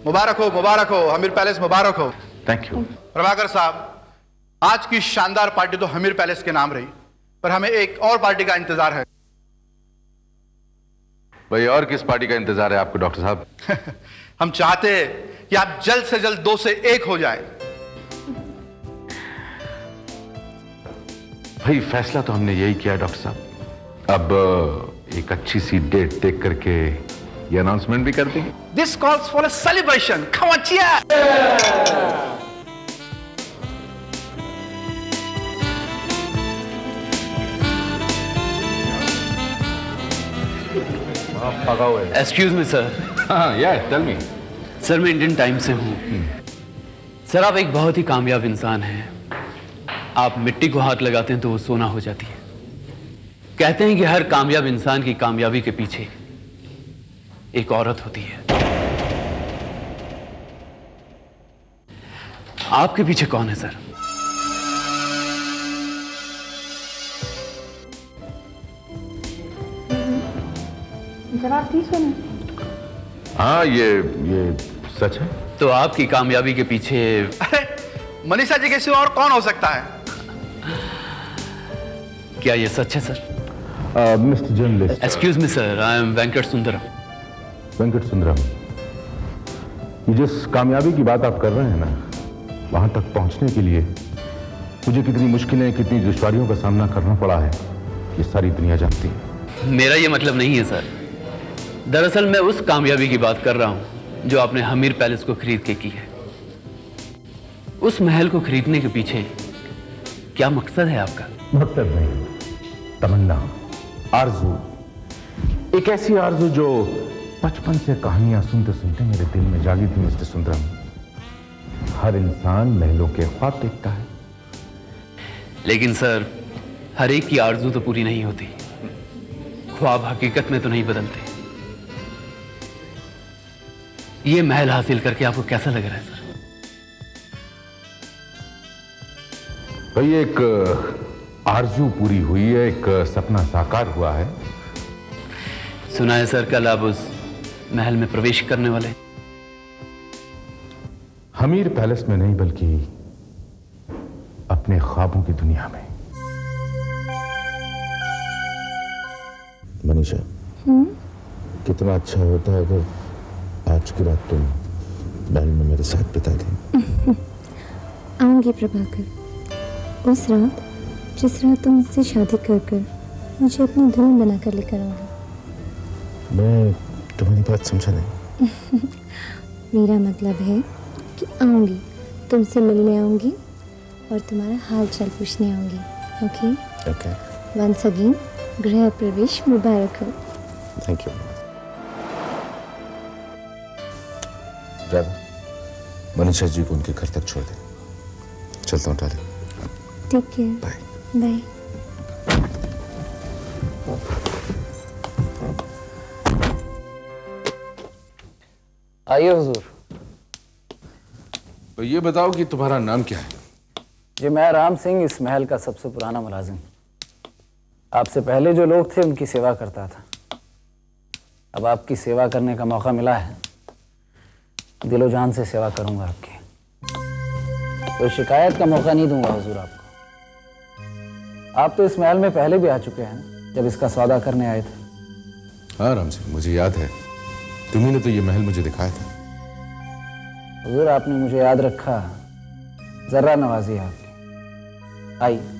मुबारक हो, हमीर पैलेस मुबारक हो। Thank you. Prabhakar साहब, आज की शानदार पार्टी तो हमीर पैलेस के नाम रही, पर हमें एक और पार्टी का इंतजार है। भाई, और किस पार्टी का इंतजार है आपको डॉक्टर साहब? हम चाहते हैं कि आप जल्द से जल्द 2 से 1 हो जाएं। भाई, फैसला तो हमने यही किया डॉक्टर साहब। अब एक अच्छी सी डेट देख करके ये अनाउंसमेंट भी कर देंगे। This calls for a celebration. Come on, cheer! Excuse me sir. हाँ, या टेल मी। सर, मैं इंडियन टाइम से हूँ। सर, आप एक बहुत ही कामयाब इंसान हैं। आप मिट्टी को हाथ लगाते हैं तो वो सोना हो जाती है। कहते हैं कि हर कामयाब इंसान की कामयाबी के पीछे एक औरत होती है। आपके पीछे कौन है सर? जरा प्लीज सुनिए। हाँ, ये सच है। तो आपकी कामयाबी के पीछे अरे, मनीषा जी के सिवा और कौन हो सकता है? क्या ये सच है sir? Mister journalist. Excuse me sir, I am Venkat Sundaram. Venkat Sundaram, ये जिस कामयाबी की बात आप कर रहे हैं ना, वहां तक पहुंचने के लिए मुझे कितनी मुश्किलें, कितनी दुश्वारियों का सामना करना पड़ा है, ये सारी दुनिया जानती है। मेरा ये मतलब नहीं है सर। दरअसल मैं उस कामयाबी की बात कर रहा हूं जो आपने हमीर पैलेस को खरीद के की है। उस महल को खरीदने के पीछे क्या मकसद है आपका? मकसद नहीं, तमन्ना, आरजू। एक ऐसी आरजू जो बचपन से कहानियां सुनते सुनते मेरे दिल में जागी थी मिस्टर सुंदरम। हर इंसान महलों के ख्वाब देखता है। लेकिन सर, हर एक की आरजू तो पूरी नहीं होती। ख्वाब हकीकत में तो नहीं बदलते। ये महल हासिल करके आपको कैसा लग रहा है सर? भाई, एक आरजू पूरी हुई है, एक सपना साकार हुआ है। सुना है सर, कल आप उस महल में प्रवेश करने वाले। हमीर पैलेस में नहीं, बल्कि अपने ख्वाबों की दुनिया में। मनीषा, कितना अच्छा होता है अगर आज की रात तुम महल में मेरे साथ बिता दें। आऊंगी प्रभाकर, उस रात जिस रात तुम मुझसे शादी कर मुझे अपनी दुल्हन बनाकर लेकर आओगे। मैं तुम्हारी बात समझा नहीं। मेरा मतलब है कि आऊंगी, तुमसे मिलने आऊंगी और तुम्हारा हाल चाल पूछने आऊंगी। ओके? ओके। वंस अगेन, गृह प्रवेश मुबारक हो। Thank you. मनीषा जी को उनके घर तक छोड़ दे। चलता हूँ डाले। Take care. बाय। बाय। आइए हुजूर। तो ये बताओ कि तुम्हारा नाम क्या है? जी, मैं राम सिंह, इस महल का सबसे पुराना मुलाजिम। आपसे पहले जो लोग थे उनकी सेवा करता था। अब आपकी सेवा करने का मौका मिला है, दिलो जान से सेवा करूंगा आपकी। कोई शिकायत का मौका नहीं दूंगा हुजूर आपको। आप तो इस महल में पहले भी आ चुके हैं जब इसका सौदा करने आए थे। हाँ राम सिंह, मुझे याद है। तुम्ही ने तो ये महल मुझे दिखाया था। हुजूर, आपने मुझे याद रखा, जर्रा नवाजी है आपकी। आइए।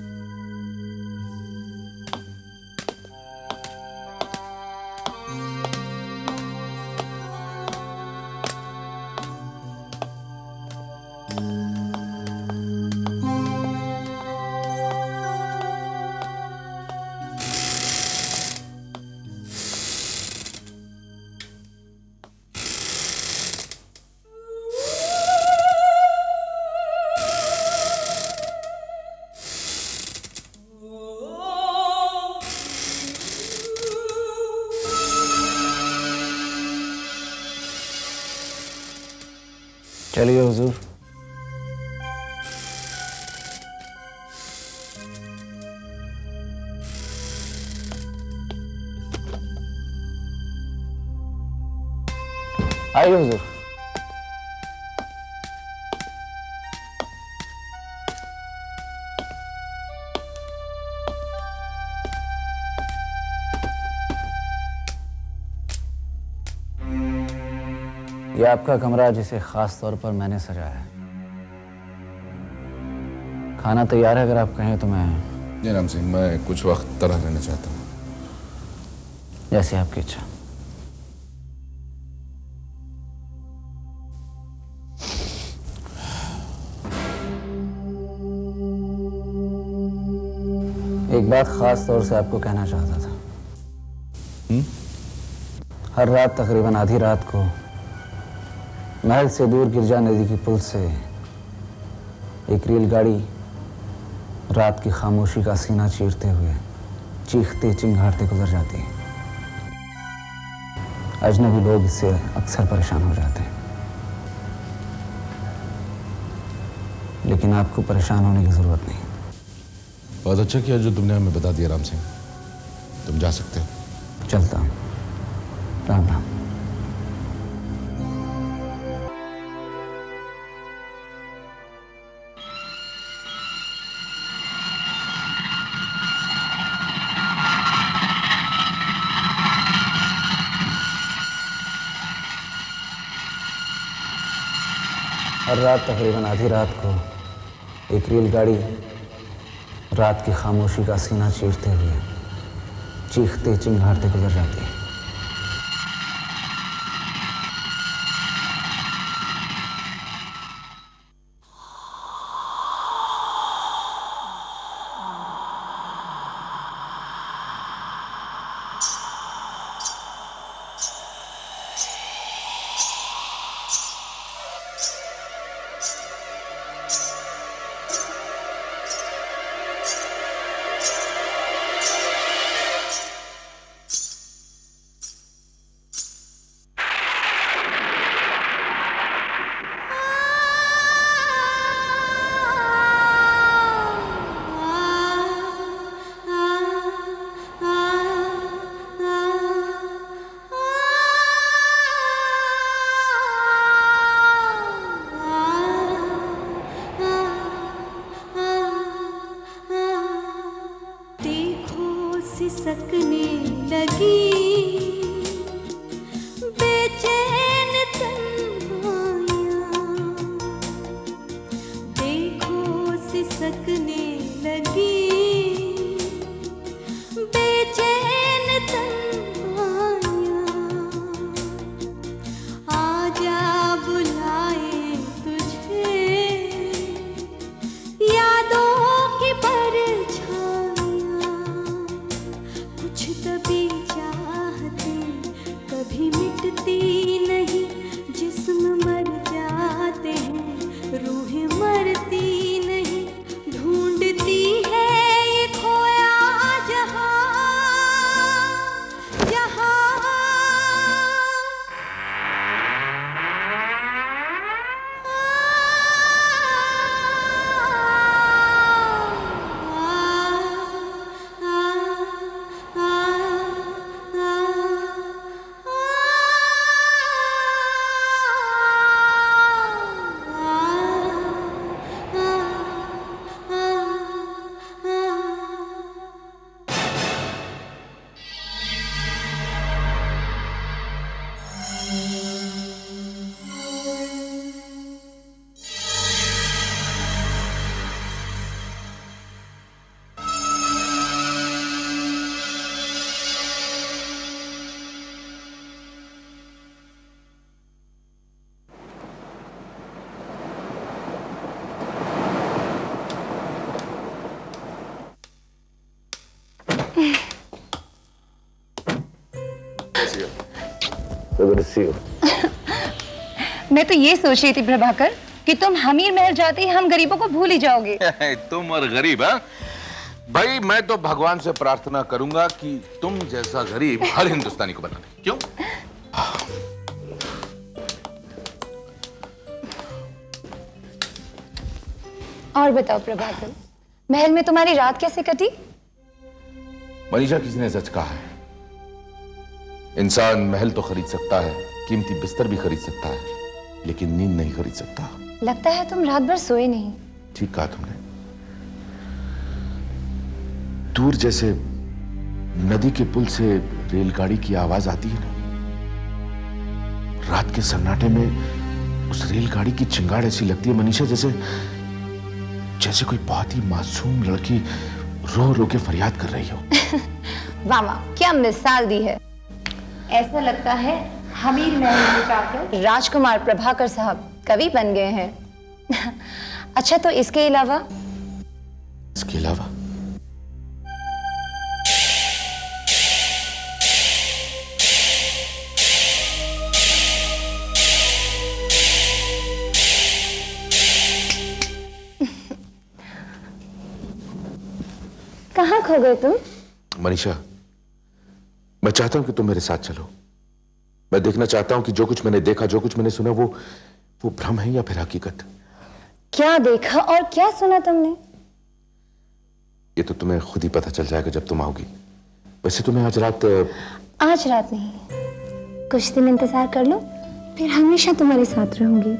चलिए हुजूर। आइए हुजूर। यह आपका कमरा जिसे खास तौर पर मैंने सजाया है। खाना तैयार है, अगर आप कहें तो मैं। जी राम सिंह, मैं कुछ वक्त तरह रहना चाहता हूँ। जैसे आपकी इच्छा। एक बात खास तौर से आपको कहना चाहता था। हर रात तकरीबन आधी रात को महल से दूर गिरजा नदी की पुल से एक रेलगाड़ी रात की खामोशी का सीना चीरते हुए चीखते चिंगारते गुजर जाती है। अजनबी लोग इससे अक्सर परेशान हो जाते हैं, लेकिन आपको परेशान होने की जरूरत नहीं। बहुत अच्छा किया जो तुमने हमें बता दिया राम सिंह। तुम जा सकते हो। चलता हूं। राम राम। हर रात तकरीबन आधी रात को एक रेलगाड़ी रात की खामोशी का सीना चीरते हुए चीखते चिंगारते गुजर जाती है। सिसकने लगी बेचैन तन्हाइयाँ, देखो सिसकने लगी बेचैन तन्हाइयाँ, आजा बुलाए तुझे यादों की तभी चाहते कभी मिटती नहीं, जिस्म मर जाते हैं रूहें मरती नहीं, ढूंढती है ये खोया जहां जहां। मैं तो ये सोच रही थी प्रभाकर कि तुम हमीर महल जाते ही हम गरीबों को भूल ही जाओगे। तुम और गरीब? हाँ भाई, मैं तो भगवान से प्रार्थना करूंगा कि तुम जैसा गरीब हर हिंदुस्तानी को बना दे। क्यों? और बताओ प्रभाकर, महल में तुम्हारी रात कैसे कटी? मनीषा, किसी ने सच कहा है, इंसान महल तो खरीद सकता है, कीमती बिस्तर भी खरीद सकता है, लेकिन नींद नहीं खरीद सकता। लगता है तुम रात भर सोए नहीं। ठीक कहा तुमने। दूर जैसे नदी के पुल से रेलगाड़ी की आवाज आती है ना, रात के सन्नाटे में उस रेलगाड़ी की चिंगाड़ ऐसी लगती है मनीषा, जैसे जैसे कोई बहुत ही मासूम लड़की रो रो के फरियाद कर रही हो। वाह वाह, क्या मिसाल दी है। ऐसा लगता है हमीर महल में जाकर राजकुमार प्रभाकर साहब कवि बन गए हैं। अच्छा, तो इसके अलावा? इसके अलावा कहाँ खो गए तुम? मनीषा, मैं चाहता हूं कि तुम मेरे साथ चलो। मैं देखना चाहता हूं कि जो कुछ मैंने देखा, जो कुछ मैंने सुना, वो भ्रम है या फिर हकीकत। क्या देखा और क्या सुना तुमने? ये तो तुम्हें खुद ही पता चल जाएगा जब तुम आओगी। वैसे तुम्हें आज रात नहीं, कुछ दिन इंतजार कर लो, फिर हमेशा तुम्हारे साथ रहूंगी।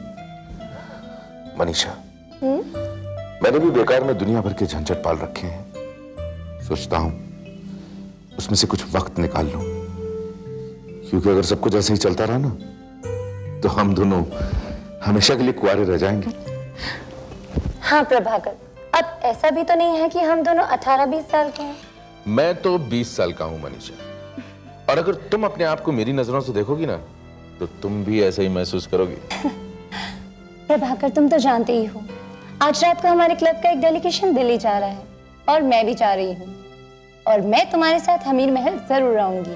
मनीषा, मैंने भी बेकार में दुनिया भर के झंझट पाल रखे हैं। सोचता हूं उसमें से कुछ वक्त निकाल लूं, क्योंकि अगर सब कुछ ऐसे ही चलता रहा ना, तो हम दोनों हमेशा के लिए कुंवारे रह जाएंगे। हाँ प्रभाकर, अब ऐसा भी तो नहीं है कि हम दोनों 18-20 साल के हैं। मैं तो 20 साल का हूं मनीषा, और अगर तुम अपने आप को मेरी नजरों से देखोगी ना, तो तुम भी ऐसा ही महसूस करोगी। प्रभाकर, तुम तो जानते ही हो, आज रात को हमारे क्लब का एक डेलीगेशन दिल्ली जा रहा है और मैं भी जा रही हूँ, और मैं तुम्हारे साथ हमीर महल जरूर रहूंगी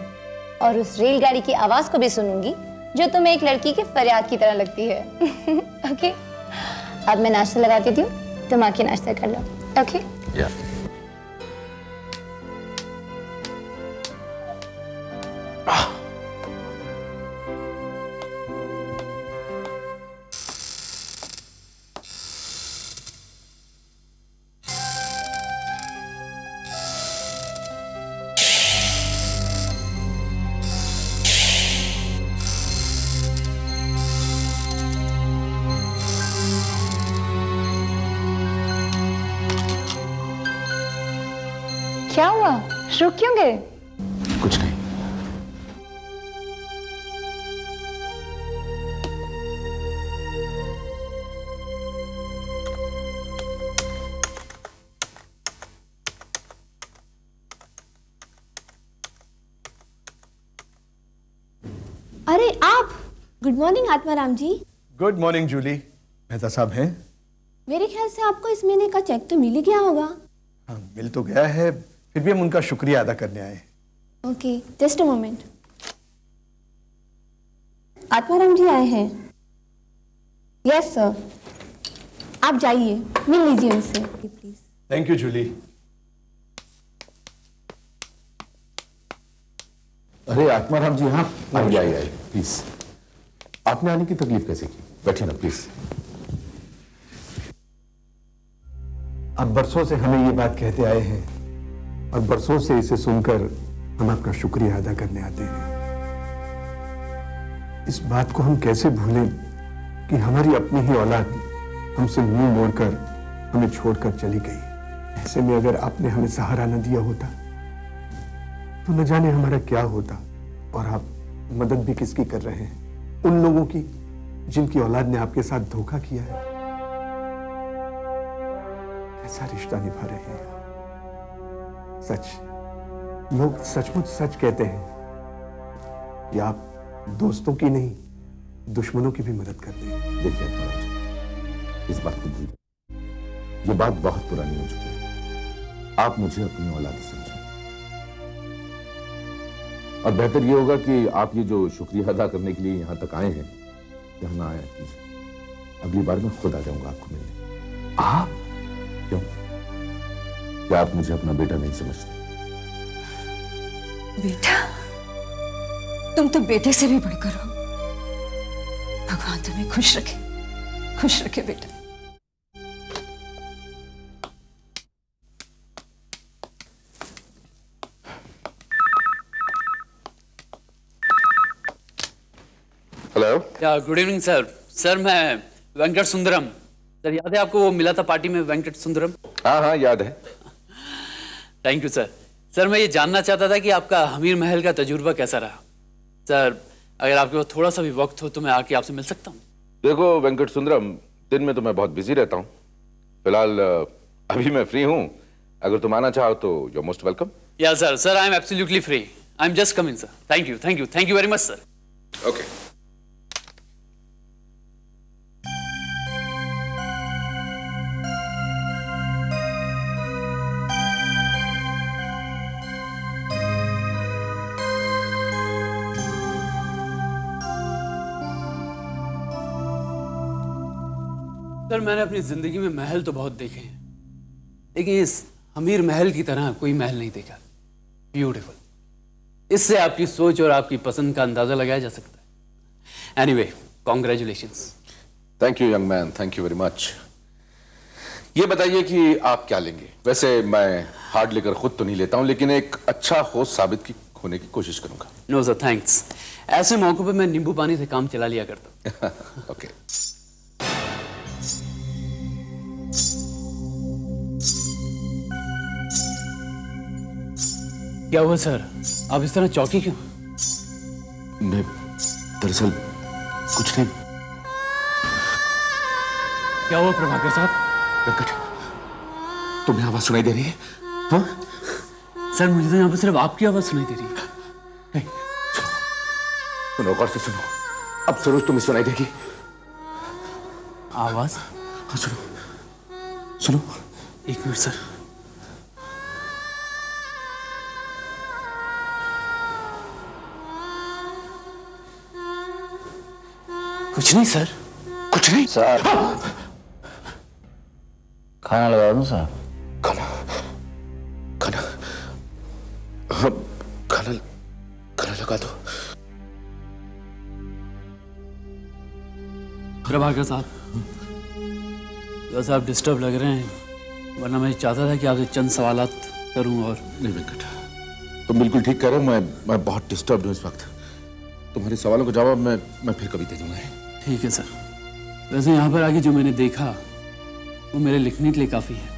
और उस रेलगाड़ी की आवाज को भी सुनूंगी जो तुम्हें एक लड़की की फरियाद की तरह लगती है। ओके, अब मैं नाश्ता लगा देती हूँ, तुम आके नाश्ता कर लो। ओके? या। क्या हुआ, रुक क्यों गए? कुछ नहीं। अरे आप, good morning Atmaram ji. Good morning Julie. Mehta sahab हैं? मेरे ख्याल से आपको इस महीने का चेक तो मिल ही गया होगा। हाँ, मिल तो गया है, फिर भी हम उनका शुक्रिया अदा करने आए हैं। Okay, just a moment. Atmaram ji आए हैं। यस सर, आप जाइए, मिल लीजिए उनसे प्लीज। Thank you Jully. अरे आत्माराम जी, हाँ आइए प्लीज। आपने आने की तकलीफ कैसे की? बैठिए ना प्लीज। अब बरसों से हमें ये बात कहते आए हैं और बरसों से इसे सुनकर हम आपका शुक्रिया अदा करने आते हैं। इस बात को हम कैसे भूलें कि हमारी अपनी ही औलाद हमसे मुंह मोड़कर हमें छोड़कर चली गई। ऐसे में अगर आपने हमें सहारा न दिया होता तो न जाने हमारा क्या होता। और आप मदद भी किसकी कर रहे हैं? उन लोगों की जिनकी औलाद ने आपके साथ धोखा किया है। कैसा रिश्ता निभा रहे हैं आप। सच, लोग सचमुच सच कहते हैं कि आप दोस्तों की नहीं, दुश्मनों की भी मदद करते हैं। देखिए आत्माराम जी, इस बात को भूल, ये बात बहुत पुरानी हो चुकी है। आप मुझे अपनी औलाद समझें, और बेहतर ये होगा कि आप ये जो शुक्रिया अदा करने के लिए यहां तक आए हैं, यहाँ ना आया कीजिए। अगली बार मैं खुद आ जाऊंगा आपको मिलने। आप? क्यों? क्या आप मुझे अपना बेटा नहीं समझते? बेटा, तुम तो बेटे से भी बढ़कर हो। भगवान तुम्हें खुश रखे बेटा। Hello. Good evening sir. Sir मैं वेंकट सुंदरम। सर याद है आपको, वो मिला था पार्टी में वेंकट सुंदरम? हाँ याद है। Thank you sir. सर मैं ये जानना चाहता था कि आपका हमीर महल का तजुर्बा कैसा रहा। सर अगर आपके पास थोड़ा सा भी वक्त हो तो मैं आके आपसे मिल सकता हूँ? देखो वेंकट सुंदरम, दिन में तो मैं बहुत बिजी रहता हूँ। फिलहाल अभी मैं फ्री हूँ। अगर तुम आना चाहो तो यू आर मोस्ट वेलकम। या sir, I am absolutely free. I am just coming sir. Thank you very much sir. Okay. Sir, मैंने अपनी जिंदगी में महल तो बहुत देखे हैं, लेकिन इस अमीर महल की तरह कोई महल नहीं देखा। ब्यूटीफुल। इससे आपकी सोच और आपकी पसंद का अंदाजा लगाया जा सकता है। Anyway, congratulations. Thank you young man, thank you very much. ये बताइए कि आप क्या लेंगे? वैसे मैं हार्ड लेकर खुद तो नहीं लेता हूं, लेकिन एक अच्छा होस्ट साबित होने की कोशिश करूंगा। No sir, thanks. ऐसे मौकों पे मैं नींबू पानी से काम चला लिया करता हूं। ओके। क्या हुआ सर, आप इस तरह चौंकी क्यों? नहीं, दरअसल कुछ नहीं। क्या हुआ प्रभाकर साहब? वेंकट, तुम्हें आवाज सुनाई दे रही है? हाँ? सर, मुझे तो यहाँ पर सिर्फ आपकी आवाज सुनाई दे रही है। नहीं, सुनो गौर से सुनो। अब जरूर तुम्हें सुनाई देगी आवाज। हाँ, सुनो सुनो। एक मिनट सर। कुछ नहीं सर, कुछ नहीं। साहब, खाना लगा दूं साहब? खाना खाना हाँ, खाना खाना लगा दो। प्रभाकर साहब, वैसे आप डिस्टर्ब लग रहे हैं, वरना मैं चाहता था कि आपसे चंद सवालात करूं। और नहीं वेंकट, तुम बिल्कुल ठीक कह रहे हो। मैं बहुत डिस्टर्ब हूँ इस वक्त। तुम्हारे सवालों का जवाब मैं फिर कभी दे दूंगा। ठीक है सर। वैसे यहाँ पर आके जो मैंने देखा वो मेरे लिखने के लिए काफ़ी है।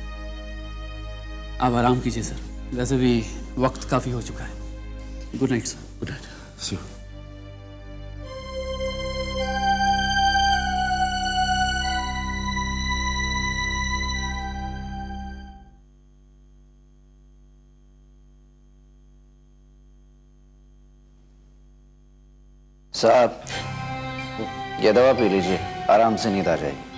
आप आराम कीजिए सर, वैसे भी वक्त काफ़ी हो चुका है। Good night sir. Good night. See you. साहब, ये दवा पी लीजिए, आराम से नींद आ जाएगी।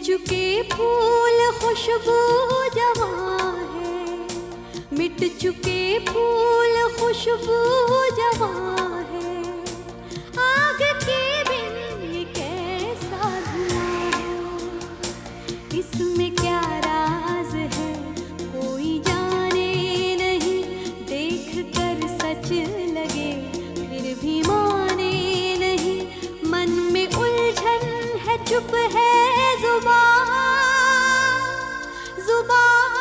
चुके फूल खुशबू जवां है, मिट चुके फूल खुशबू जवां है, आग के बिन ये कैसा धुआं है, इसमें क्या राज है कोई जाने नहीं, देख कर सच लगे फिर भी माने नहीं, मन में उलझन है चुप है जुबान जुबान।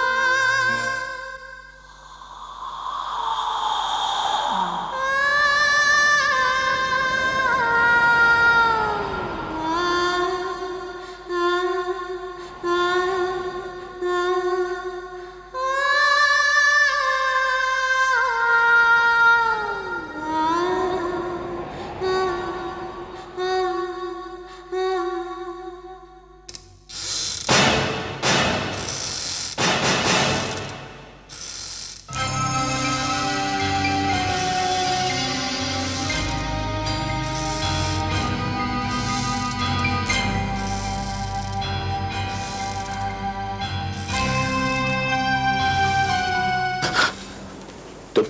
तुम?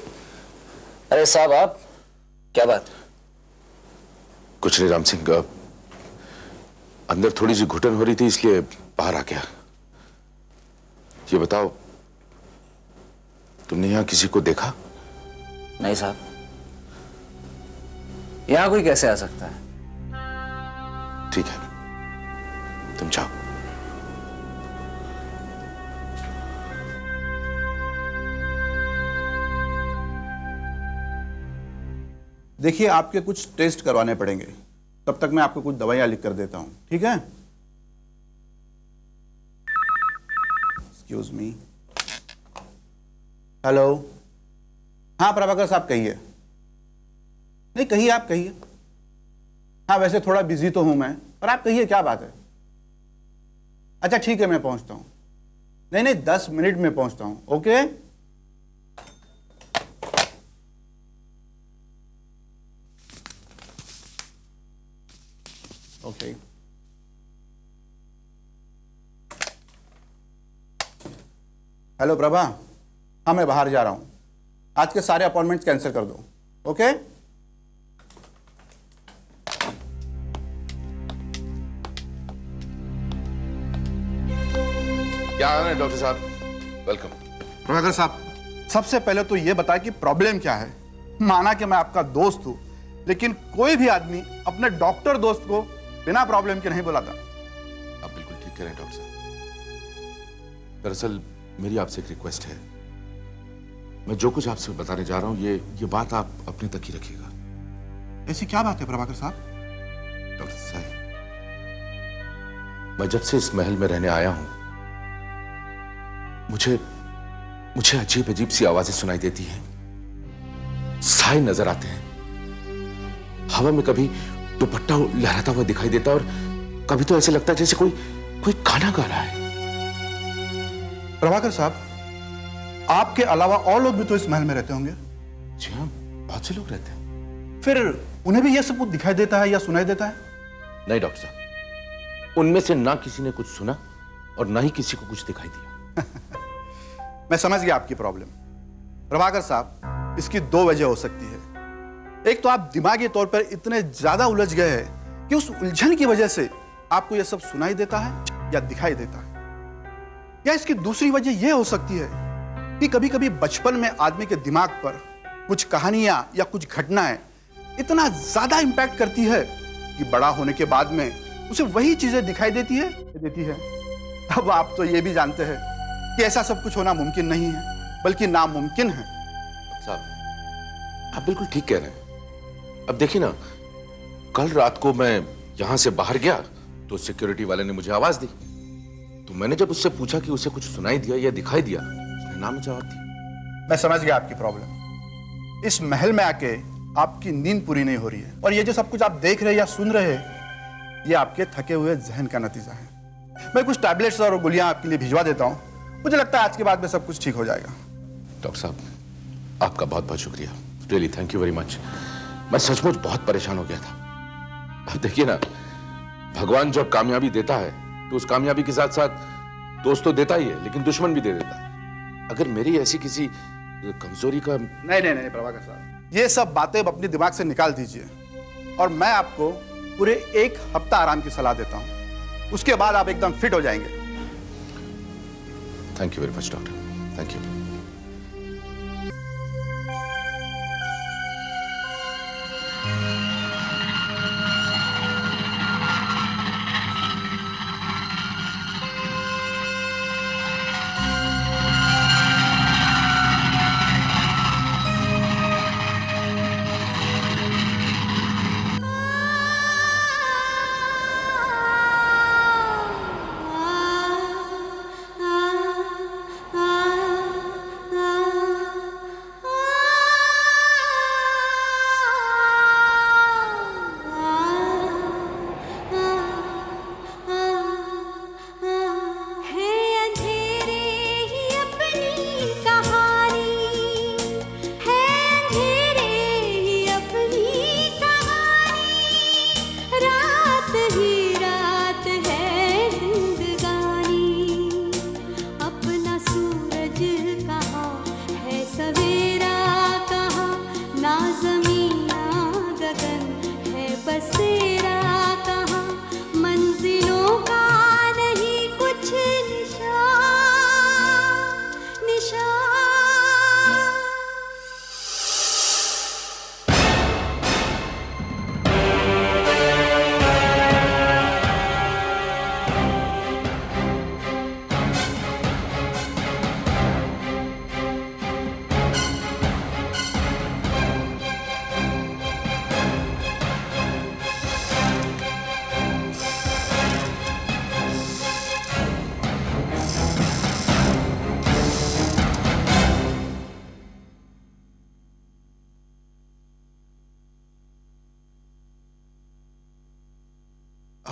अरे साहब आप, क्या बात? कुछ नहीं राम सिंह, अंदर थोड़ी सी घुटन हो रही थी इसलिए बाहर आ गया। ये बताओ, तुमने यहां किसी को देखा? नहीं साहब, यहां कोई कैसे आ सकता है? ठीक है, तुम जाओ। देखिए, आपके कुछ टेस्ट करवाने पड़ेंगे, तब तक मैं आपको कुछ दवाइयां लिख कर देता हूं, ठीक है? Excuse me. हेलो, हाँ प्रभाकर साहब कहिए। नहीं कहिए, आप कहिए। हाँ वैसे थोड़ा बिजी तो हूं मैं, पर आप कहिए क्या बात है। अच्छा ठीक है, मैं पहुंचता हूं। नहीं नहीं 10 मिनट में पहुंचता हूं, ओके? ओके। हेलो प्रभा, हाँ मैं बाहर जा रहा हूं, आज के सारे अपॉइंटमेंट्स कैंसिल कर दो, ओके? क्या हाल है डॉक्टर साहब? वेलकम। प्रभाकर साहब, सबसे पहले तो यह बताएं कि प्रॉब्लम क्या है। माना कि मैं आपका दोस्त हूं, लेकिन कोई भी आदमी अपने डॉक्टर दोस्त को बिना प्रॉब्लम के नहीं बुलाता। आप बिल्कुल ठीक कह रहे हैं डॉक्टर साहब। दरअसल मेरी आपसे एक रिक्वेस्ट है। मैं जो कुछ आपसे बताने जा रहा हूं ये बात आप अपने तक ही रखिएगा। ऐसी क्या बात है प्रभाकर साहब? डॉक्टर साहब, मैं जब से इस महल में रहने आया हूं, मुझे अजीब अजीब सी आवाजें सुनाई देती हैं, साए नजर आते हैं, हवा में कभी दुपट्टा लहराता हुआ दिखाई देता और कभी तो ऐसे लगता है जैसे कोई गाना गा रहा है। प्रभाकर साहब, आपके अलावा और लोग भी तो इस महल में रहते होंगे। जी हाँ, बहुत से लोग रहते हैं। फिर उन्हें भी यह सब कुछ दिखाई देता है या सुनाई देता है? नहीं डॉक्टर साहब, उनमें से ना किसी ने कुछ सुना और ना ही किसी को कुछ दिखाई दिया। मैं समझ गया आपकी प्रॉब्लम। प्रभाकर साहब, इसकी 2 वजह हो सकती है। एक तो आप दिमागी तौर पर इतने ज्यादा उलझ गए हैं कि उस उलझन की वजह से आपको यह सब सुनाई देता है या दिखाई देता है, या इसकी दूसरी वजह यह हो सकती है कि कभी कभी बचपन में आदमी के दिमाग पर कुछ कहानियां या कुछ घटनाएं इतना ज्यादा इंपैक्ट करती है कि बड़ा होने के बाद में उसे वही चीजें दिखाई देती है। अब आप तो ये भी जानते हैं कि ऐसा सब कुछ होना मुमकिन नहीं है, बल्कि नामुमकिन है। साहब, आप बिल्कुल ठीक कह रहे हैं। अब देखिए ना, कल रात को मैं यहां से बाहर गया तो सिक्योरिटी वाले ने मुझे आवाज दी, तो मैंने जब उससे पूछा कि उसे कुछ सुनाई दिया या दिखाई दिया, उसने ना में जवाब दिया। मैं समझ गया आपकी प्रॉब्लम। इस महल में आके आपकी नींद पूरी नहीं हो रही है, और ये जो सब कुछ आप देख रहे या सुन रहे हैं, ये आपके थके हुए जहन का नतीजा है। मैं कुछ टैबलेट्स और गोलियां आपके लिए भिजवा देता हूं, मुझे लगता है आज के बाद में सब कुछ ठीक हो जाएगा। डॉक्टर साहब, आपका बहुत बहुत शुक्रिया, really thank you very much. मैं सचमुच बहुत परेशान हो गया था। अब देखिए ना, भगवान जब कामयाबी देता है तो उस कामयाबी के साथ साथ दोस्त तो देता ही है, लेकिन दुश्मन भी दे देता है। अगर मेरी ऐसी किसी कमजोरी का... नहीं प्रभाकर साहब, ये सब बातें अपने दिमाग से निकाल दीजिए, और मैं आपको पूरे 1 हफ्ता आराम की सलाह देता हूं। उसके बाद आप एकदम फिट हो जाएंगे। Thank you very much doctor, thank you.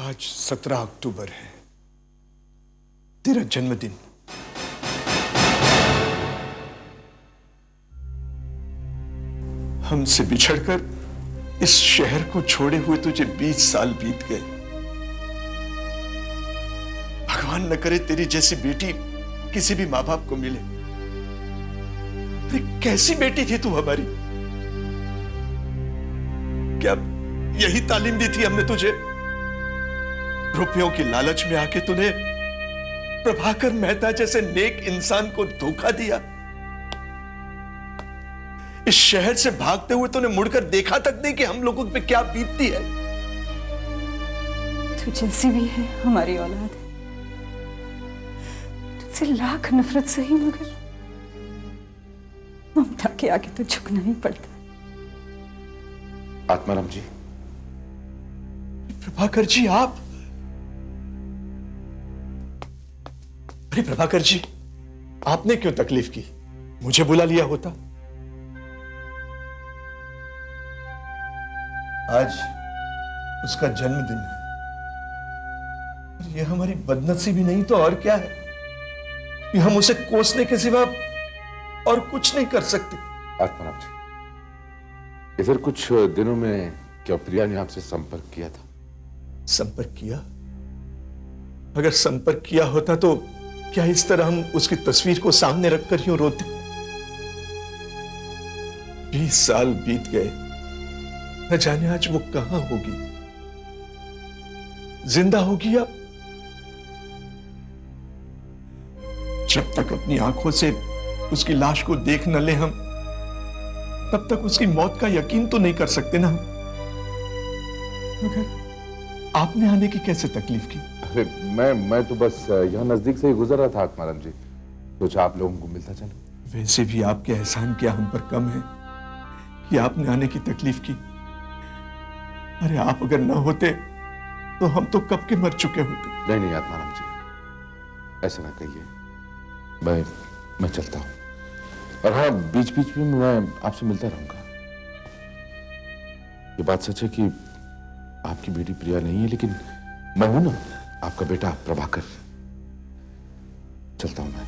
आज 17 अक्टूबर है, तेरा जन्मदिन। हमसे बिछड़कर इस शहर को छोड़े हुए तुझे 20 साल बीत गए। भगवान न करे तेरी जैसी बेटी किसी भी माँ बाप को मिले। अरे कैसी बेटी थी तू हमारी। क्या यही तालीम दी थी हमने तुझे? रुपयों की लालच में आके तूने प्रभाकर मेहता जैसे नेक इंसान को धोखा दिया। इस शहर से भागते हुए तूने मुड़कर देखा तक नहीं कि हम लोगों पे क्या बीतती है। तू जैसी भी है हमारी औलाद है। तुझसे लाख नफरत सही, मगर ममता के आगे तो झुकना ही पड़ता। आत्माराम जी। प्रभाकर जी आप? अरे प्रभाकर जी, आपने क्यों तकलीफ की? मुझे बुला लिया होता। आज उसका जन्मदिन है। ये हमारी बदनसीबी नहीं तो और क्या है? कि हम उसे कोसने के सिवा और कुछ नहीं कर सकते। आत्माराम जी, इधर कुछ दिनों में क्या प्रिया ने आपसे संपर्क किया था? संपर्क किया? अगर संपर्क किया होता तो क्या इस तरह हम उसकी तस्वीर को सामने रखकर यूं रोते? 20 साल बीत गए, न जाने आज वो कहां होगी, जिंदा होगी या? जब तक अपनी आंखों से उसकी लाश को देख न ले हम, तब तक उसकी मौत का यकीन तो नहीं कर सकते ना हम। मगर आपने आने की कैसे तकलीफ की? अरे मैं तो बस यहाँ नजदीक से ही गुजर रहा था आत्माराम जी, सोचा आप लोगों को मिलता चलो। वैसे भी आपके एहसान क्या हम पर कम है कि आपने आने की तकलीफ की। अरे आप अगर ना होते तो हम तो कब के मर चुके होते। नहीं आत्माराम जी, ऐसा ना कहिए। मैं चलता हूँ, और हाँ, बीच बीच में मैं आपसे मिलता रहूंगा। ये बात सच है कि आपकी बेटी प्रिया नहीं है, लेकिन मैं हूं ना, आपका बेटा प्रभाकर। चलता हूं मैं।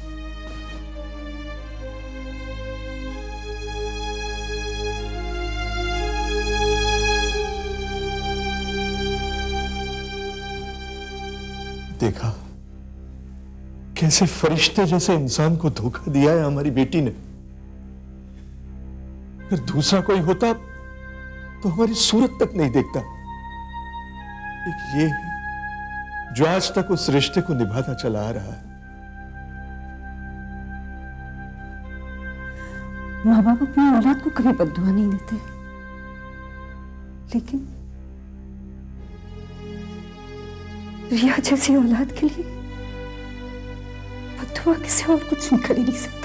देखा कैसे फरिश्ते जैसे इंसान को धोखा दिया है हमारी बेटी ने। अगर दूसरा कोई होता तो हमारी सूरत तक नहीं देखता। एक ये है जो आज तक उस रिश्ते को निभाता चला आ रहा है। माँ बाप अपनी औलाद को कभी बद्दुआ नहीं देते, लेकिन रिया जैसी औलाद के लिए बद्दुआ किसी और कुछ निकल ही नहीं सकता।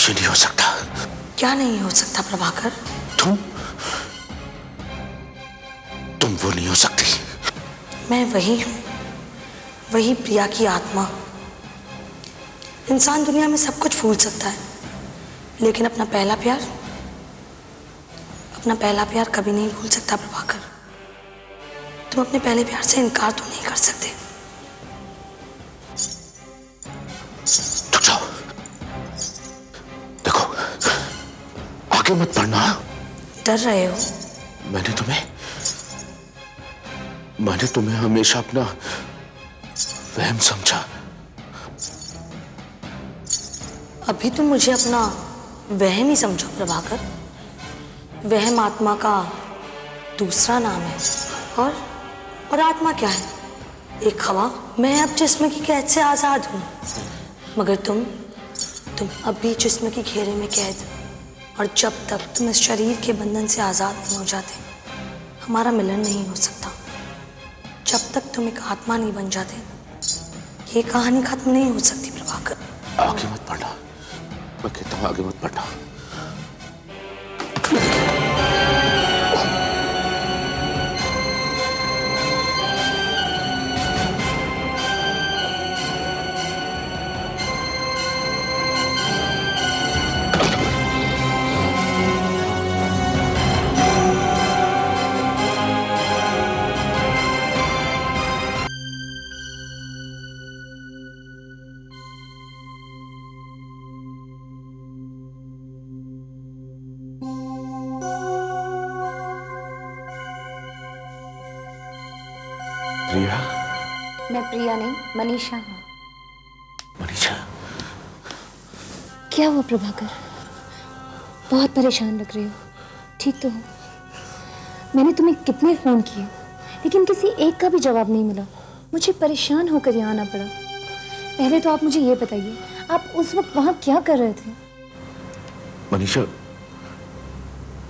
ये नहीं हो सकता। क्या नहीं हो सकता प्रभाकर? तुम वो नहीं हो सकती। मैं वही हूं, वही प्रिया की आत्मा। इंसान दुनिया में सब कुछ भूल सकता है, लेकिन अपना पहला प्यार कभी नहीं भूल सकता प्रभाकर। तुम अपने पहले प्यार से इनकार तो नहीं कर सकते। रुक जाओ, देखो आगे मत बढ़ना। डर रहे हो? मैंने तुम्हें हमेशा अपना वहम समझा। अभी तुम मुझे अपना वहम ही समझो प्रभाकर। वहम आत्मा का दूसरा नाम है। और आत्मा क्या है? एक हवा। मैं अब जिस्म की कैद से आज़ाद हूँ, मगर तुम अब भी जिस्म के घेरे में कैद। और जब तक तुम इस शरीर के बंधन से आज़ाद नहीं हो जाते, हमारा मिलन नहीं हो सकता। जब तक तुम एक आत्मा नहीं बन जाते, ये कहानी खत्म नहीं हो सकती प्रभाकर। आगे मत बढ़ना, मैं कहता हूँ आगे मत बढ़ना। प्रिया? मैं प्रिया नहीं, मनीषा हूँ। मनीषा? क्या हुआ प्रभाकर? बहुत परेशान लग रहे हो। ठीक तो हो? मैंने तुम्हें कितने फोन किए, लेकिन किसी एक का भी जवाब नहीं मिला। मुझे परेशान होकर यहाँ आना पड़ा। पहले तो आप मुझे ये बताइए, आप उस वक्त वहाँ क्या कर रहे थे? मनीषा,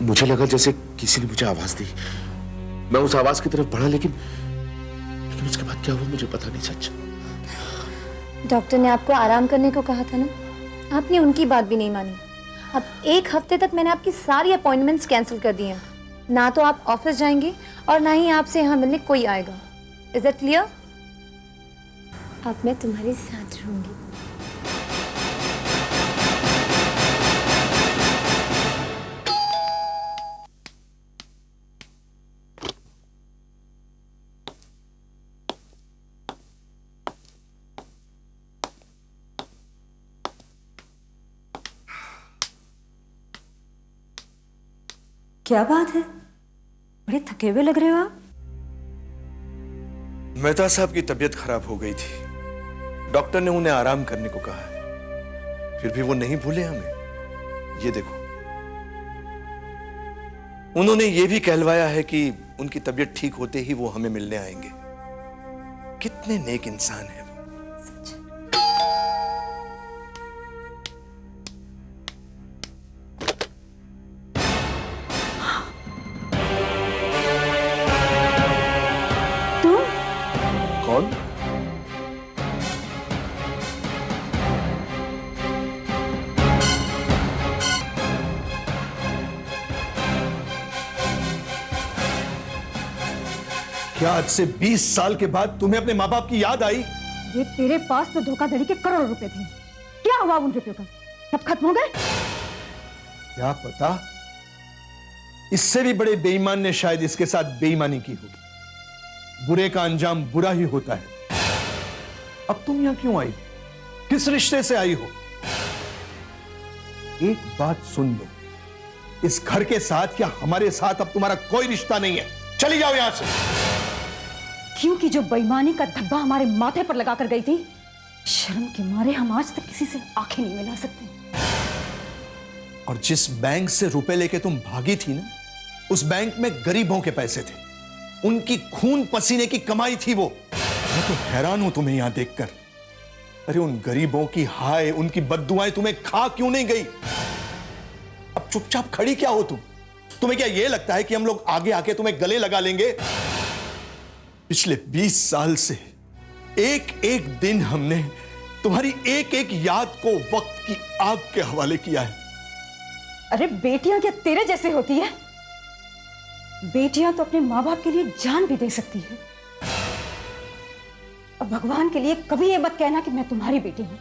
मुझे लगा जैसे किसी ने मुझे आवाज दी। मैं उस आवाज की तरफ बढ़ा, लेकिन उसके बाद क्या हुआ मुझे पता नहीं। सच, डॉक्टर ने आपको आराम करने को कहा था ना, आपने उनकी बात भी नहीं मानी। अब 1 हफ्ते तक मैंने आपकी सारी अपॉइंटमेंट्स कैंसिल कर दी हैं। ना तो आप ऑफिस जाएंगे और ना ही आपसे यहाँ मिलने कोई आएगा। Is it clear? अब मैं तुम्हारे साथ रहूंगी। क्या बात है, बड़े थके हुए लग रहे हो आप। मेहता साहब की तबीयत खराब हो गई थी। डॉक्टर ने उन्हें आराम करने को कहा है, फिर भी वो नहीं भूले हमें। ये देखो, उन्होंने ये भी कहलवाया है कि उनकी तबीयत ठीक होते ही वो हमें मिलने आएंगे। कितने नेक इंसान हैं। कौन? क्या आज से 20 साल के बाद तुम्हें अपने माँ बाप की याद आई? ये तेरे पास तो धोखाधड़ी के करोड़ों रुपए थे। क्या हुआ उन रुपयों का? सब खत्म हो गए? क्या पता, इससे भी बड़े बेईमान ने शायद इसके साथ बेईमानी की होगी। बुरे का अंजाम बुरा ही होता है। अब तुम यहां क्यों आई? किस रिश्ते से आई हो? एक बात सुन लो, इस घर के साथ या हमारे साथ अब तुम्हारा कोई रिश्ता नहीं है। चली जाओ यहां से। क्योंकि जो बेईमानी का धब्बा हमारे माथे पर लगाकर गई थी, शर्म के मारे हम आज तक किसी से आंखें नहीं मिला सकते। और जिस बैंक से रुपए लेके तुम भागी थी ना, उस बैंक में गरीबों के पैसे थे। उनकी खून पसीने की कमाई थी वो। मैं तो हैरान हूं तुम्हें यहां देखकर। अरे उन गरीबों की हाय, उनकी बद्दुआएं तुम्हें खा क्यों नहीं गई? अब चुपचाप खड़ी क्या हो तुम? तुम्हें क्या यह लगता है कि हम लोग आगे आके तुम्हें गले लगा लेंगे? पिछले 20 साल से एक एक दिन हमने तुम्हारी एक एक याद को वक्त की आग के हवाले किया है। अरे बेटियां क्या तेरे जैसे होती है? बेटियां तो अपने माँ बाप के लिए जान भी दे सकती है। और भगवान के लिए कभी ये मत कहना कि मैं तुम्हारी बेटी हूं।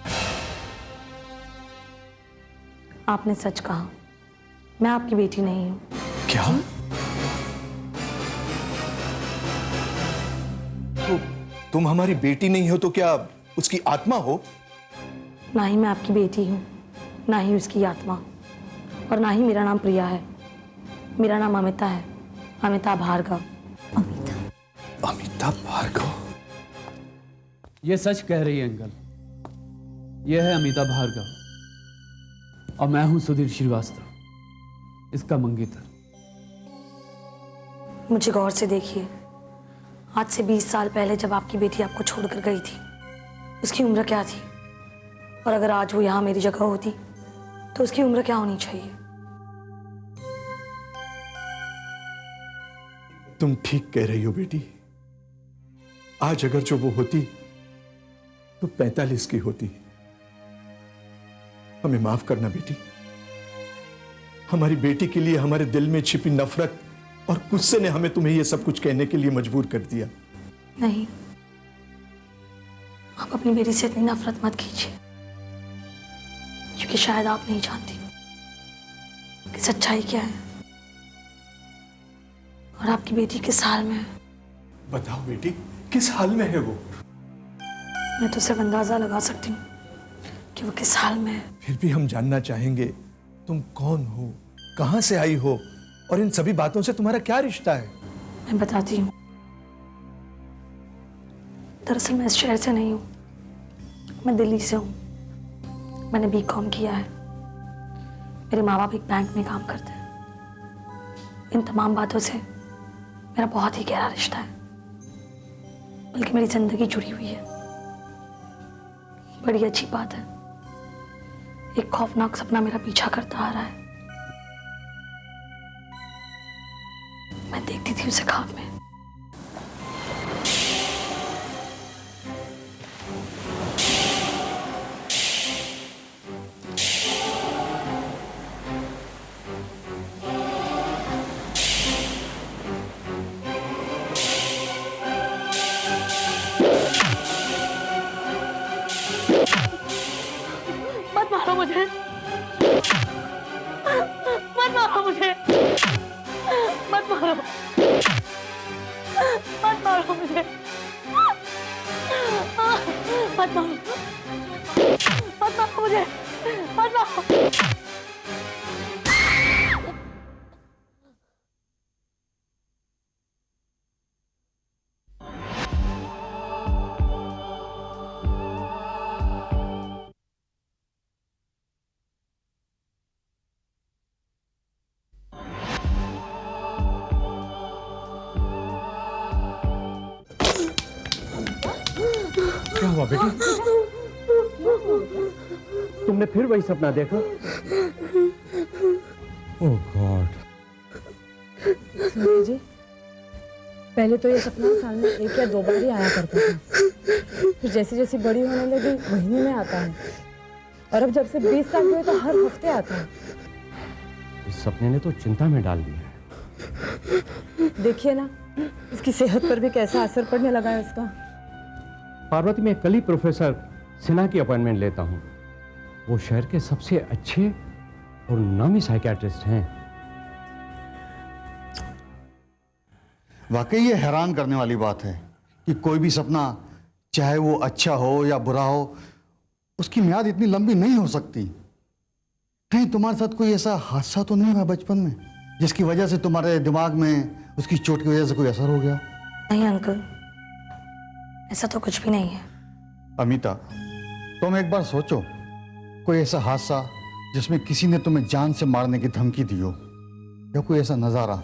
आपने सच कहा, मैं आपकी बेटी नहीं हूं। क्या? तो तुम हमारी बेटी नहीं हो तो क्या उसकी आत्मा हो? ना ही मैं आपकी बेटी हूं, ना ही उसकी आत्मा, और ना ही मेरा नाम प्रिया है। मेरा नाम अमिता है, अमिता भार्गव। अमिता भार्गव? ये सच कह रही है अंकल। ये है अमिता भार्गव और मैं हूं सुधीर श्रीवास्तव, इसका मंगेतर। मुझे गौर से देखिए, आज से 20 साल पहले जब आपकी बेटी आपको छोड़कर गई थी, उसकी उम्र क्या थी? और अगर आज वो यहाँ मेरी जगह होती तो उसकी उम्र क्या होनी चाहिए? तुम ठीक कह रही हो बेटी। आज अगर जो वो होती तो 45 की होती। हमें माफ करना बेटी। हमारी बेटी के लिए हमारे दिल में छिपी नफरत और गुस्से ने हमें तुम्हें यह सब कुछ कहने के लिए मजबूर कर दिया। नहीं, आप अपनी बेटी से इतनी नफरत मत कीजिए, क्योंकि शायद आप नहीं जानती कि सच्चाई क्या है और आपकी बेटी किस हाल में है। बताओ बेटी, किस हाल में है वो? मैं तो सिर्फ अंदाजा लगा सकती हूँ कि वो किस हाल में है। फिर भी हम जानना चाहेंगे तुम कौन हो, कहां से आई हो और इन सभी बातों से तुम्हारा क्या रिश्ता है? मैं बताती हूँ। दरअसल मैं इस शहर से नहीं हूँ, मैं दिल्ली से हूँ। मैंने बीकॉम किया है। मेरे माँ बाप एक बैंक में काम करते हैं। इन तमाम बातों से मेरा बहुत ही गहरा रिश्ता है, बल्कि मेरी जिंदगी जुड़ी हुई है। बड़ी अच्छी बात है, एक खौफनाक सपना मेरा पीछा करता आ रहा है। मैं देखती थी उसे ख्वाब में। मत मारो मुझे, मत मारो मुझे, मत मारो, मत मारो मुझे, मत मारो, मत मारो मुझे, मत मारो। क्या हुआ बेटी? तुमने फिर वही सपना देखा? ओह गॉड। सूर्य जी, पहले तो ये सपना साल में 1 या 2 बार ही आया करता था। फिर जैसे जैसे बड़ी होने लगी महीने में आता है, और अब जब से 20 साल हुए तो हर हफ्ते आता है। इस सपने ने तो चिंता में डाल दिया है। देखिए ना, इसकी सेहत पर भी कैसा असर पड़ने लगा है इसका। पार्वती, मैं कल ही प्रोफेसर सिन्हा की अपॉइंटमेंट लेता हूँ। वो शहर के सबसे अच्छे और नामी साइकियाट्रिस्ट हैं। वाकई ये हैरान करने वाली बात है कि कोई भी सपना, चाहे वो अच्छा हो या बुरा हो, उसकी म्याद इतनी लंबी नहीं हो सकती। कहीं तुम्हारे साथ कोई ऐसा हादसा तो नहीं हुआ बचपन में जिसकी वजह से तुम्हारे दिमाग में उसकी चोट की वजह से कोई असर हो गया? नहीं अंकल, ऐसा तो कुछ भी नहीं है। अमिता, तुम एक बार सोचो, कोई ऐसा हादसा जिसमें किसी ने तुम्हें जान से मारने की धमकी दी हो, या कोई ऐसा नज़ारा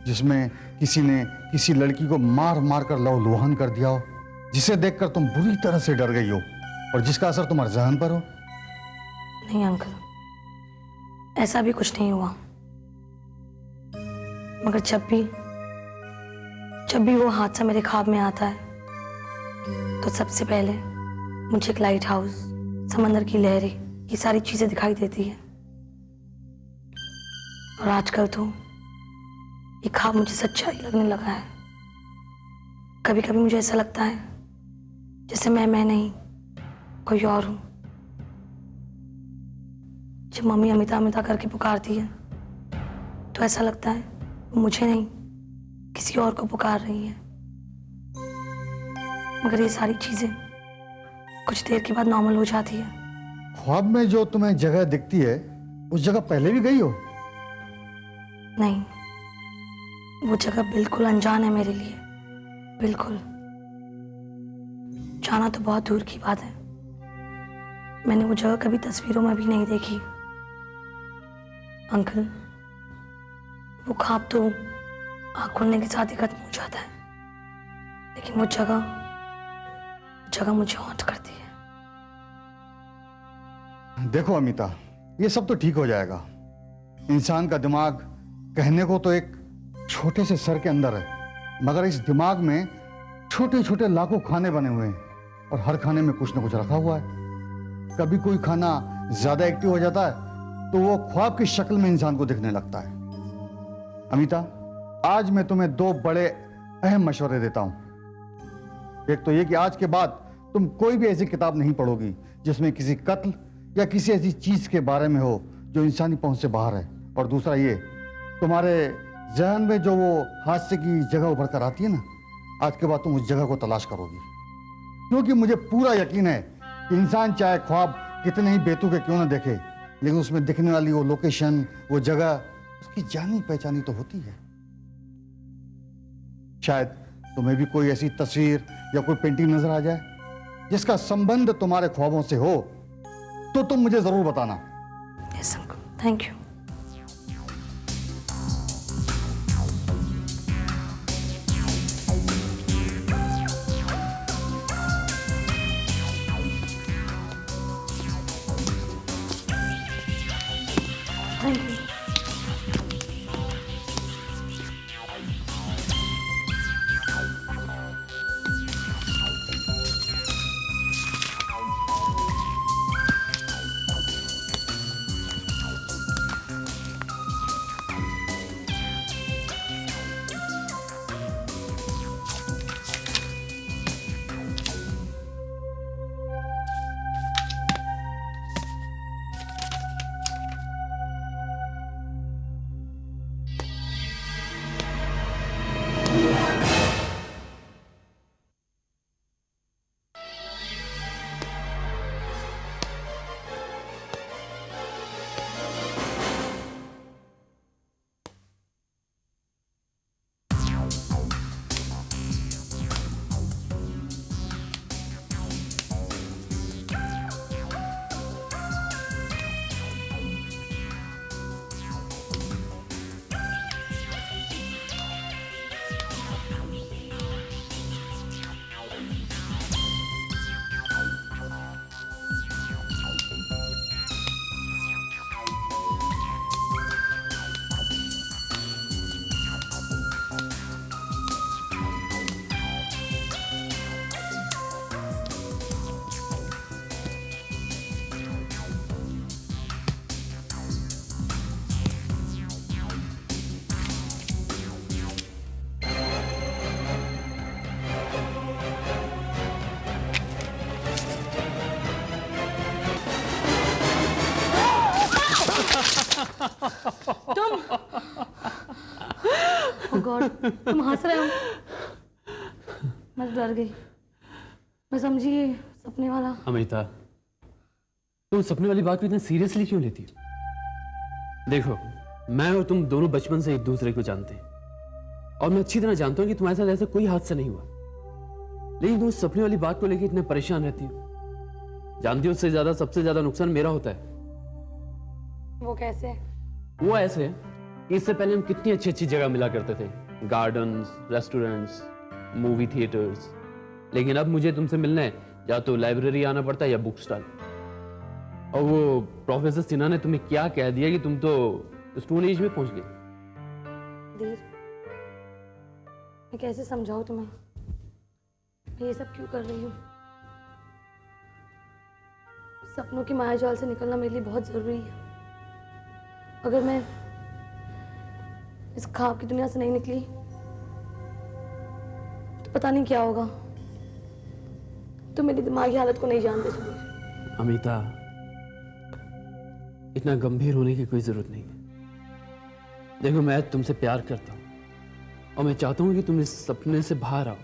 जिसमें किसी ने किसी लड़की को मार मार कर लहूलुहान कर दिया हो, जिसे देखकर तुम बुरी तरह से डर गई हो और जिसका असर तुम्हारे जहन पर हो? नहीं अंकल, ऐसा भी कुछ नहीं हुआ। मगर जब भी वो हादसा मेरे ख्वाब में आता है तो सबसे पहले मुझे एक लाइट हाउस, समंदर की लहरें, ये सारी चीजें दिखाई देती है। और आजकल तो ये ख्वाब मुझे सच्चाई लगने लगा है। कभी कभी मुझे ऐसा लगता है जैसे मैं नहीं, कोई और हूं। जब मम्मी अमिता अमिता करके पुकारती है तो ऐसा लगता है वो मुझे नहीं, किसी और को पुकार रही है। मगर ये सारी चीजें कुछ देर के बाद नॉर्मल हो जाती है। ख्वाब में जो तुम्हें जगह दिखती है, उस जगह पहले भी गई हो? नहीं, वो जगह बिल्कुल अनजान है मेरे लिए, बिल्कुल। जाना तो बहुत दूर की बात है, मैंने वो जगह कभी तस्वीरों में भी नहीं देखी। अंकल, वो ख्वाब तो आँख खुलने के साथ ही खत्म हो जाता है, लेकिन वो जगह मुझे हॉन्ट करती है। देखो अमिता, ये सब तो ठीक हो जाएगा। इंसान का दिमाग कहने को तो एक छोटे से सर के अंदर है, मगर इस दिमाग में छोटे छोटे लाखों खाने बने हुए हैं और हर खाने में कुछ ना कुछ रखा हुआ है। कभी कोई खाना ज्यादा एक्टिव हो जाता है तो वो ख्वाब की शक्ल में इंसान को दिखने लगता है। अमिता, आज मैं तुम्हें 2 बड़े अहम मशवरे देता हूं। एक तो ये कि आज के बाद तुम कोई भी ऐसी किताब नहीं पढ़ोगी जिसमें किसी कत्ल या किसी ऐसी चीज के बारे में हो जो इंसानी पहुंच से बाहर है। और दूसरा ये, तुम्हारे जहन में जो वो हादसे की जगह उभर कर आती है ना, आज के बाद तुम उस जगह को तलाश करोगी, क्योंकि मुझे पूरा यकीन है कि इंसान चाहे ख्वाब कितने ही बेतुके क्यों ना देखे, लेकिन उसमें दिखने वाली वो लोकेशन, वो जगह उसकी जानी पहचानी तो होती है। शायद तुम्हें भी कोई ऐसी तस्वीर या कोई पेंटिंग नजर आ जाए जिसका संबंध तुम्हारे ख्वाबों से हो, तो तुम मुझे जरूर बताना। Yes uncle, thank you. Thank you. God, तुम हंस रहे हो? मैं तो डर गई। मैं समझी ये सपने वाला। अमिता, तुम सपने वाली बात को इतना सीरियसली क्यों लेती हो? देखो, मैं और तुम दोनों बचपन से एक दूसरे को जानते हैं और मैं अच्छी तरह जानता हूं कि तुम्हारे साथ ऐसा कोई हादसा नहीं हुआ, लेकिन तुम उस सपने वाली बात को लेकर इतने परेशान रहती हो। जानती हो, उससे ज्यादा, सबसे ज्यादा नुकसान मेरा होता है। वो कैसे? वो ऐसे है, इससे पहले हम कितनी अच्छी अच्छी जगह मिला करते थे, गार्डन्स, रेस्टोरेंट्स, मूवी थिएटर्स, लेकिन अब मुझे तुमसे मिलना है या तो लाइब्रेरी आना पड़ता है या बुक स्टॉल। और वो प्रोफेसर सिन्हा ने तुम्हें क्या कह दिया कि तुम तो स्टोन एज में पहुंच गए। धीर, मैं कैसे समझाऊं तुम्हें, मैं ये सब क्यों कर रही हूँ? सपनों की मायाजाल से निकलना मेरे लिए बहुत जरूरी है। अगर मैं इस ख्वाब की दुनिया से नहीं निकली तो पता नहीं क्या होगा। तो मेरी दिमागी हालत को नहीं जानते सुबह। अमिता, इतना गंभीर होने की कोई जरूरत नहीं है। देखो, मैं तुमसे प्यार करता हूं और मैं चाहता हूं कि तुम इस सपने से बाहर आओ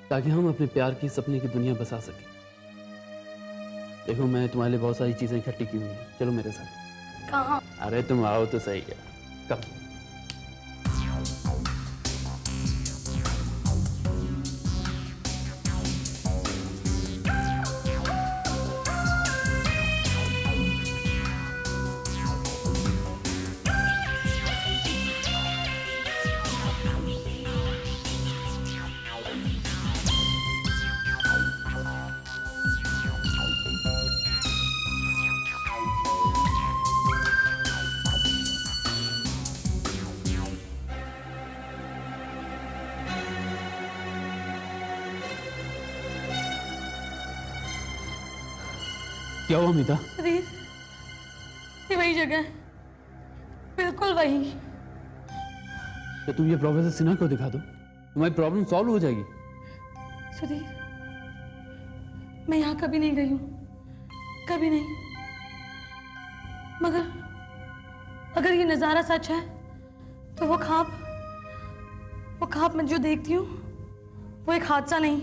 ताकि हम अपने प्यार की सपने की दुनिया बसा सकें। देखो, मैं तुम्हारे लिए बहुत सारी चीजें इकट्ठी की हुई हैं, चलो मेरे साथ। कहाँ? अरे तुम आओ तो सही है, कब? क्या हुआ अमिता? सुधीर, ये वही जगह है, बिल्कुल वही। तो तुम ये प्रोफेसर सिन्हा को दिखा दो, तुम्हारी प्रॉब्लम सॉल्व हो जाएगी। सुधीर, मैं यहाँ कभी नहीं गई हूँ, कभी नहीं। मगर अगर ये नज़ारा सच है तो वो ख्वाब मैं जो देखती हूँ वो एक हादसा नहीं,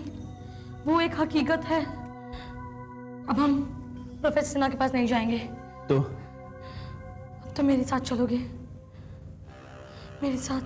वो एक हकीकत है। अब हम प्रोफेसर सिन्हा के पास नहीं जाएंगे। तो अब तो मेरे साथ चलोगे, मेरे साथ।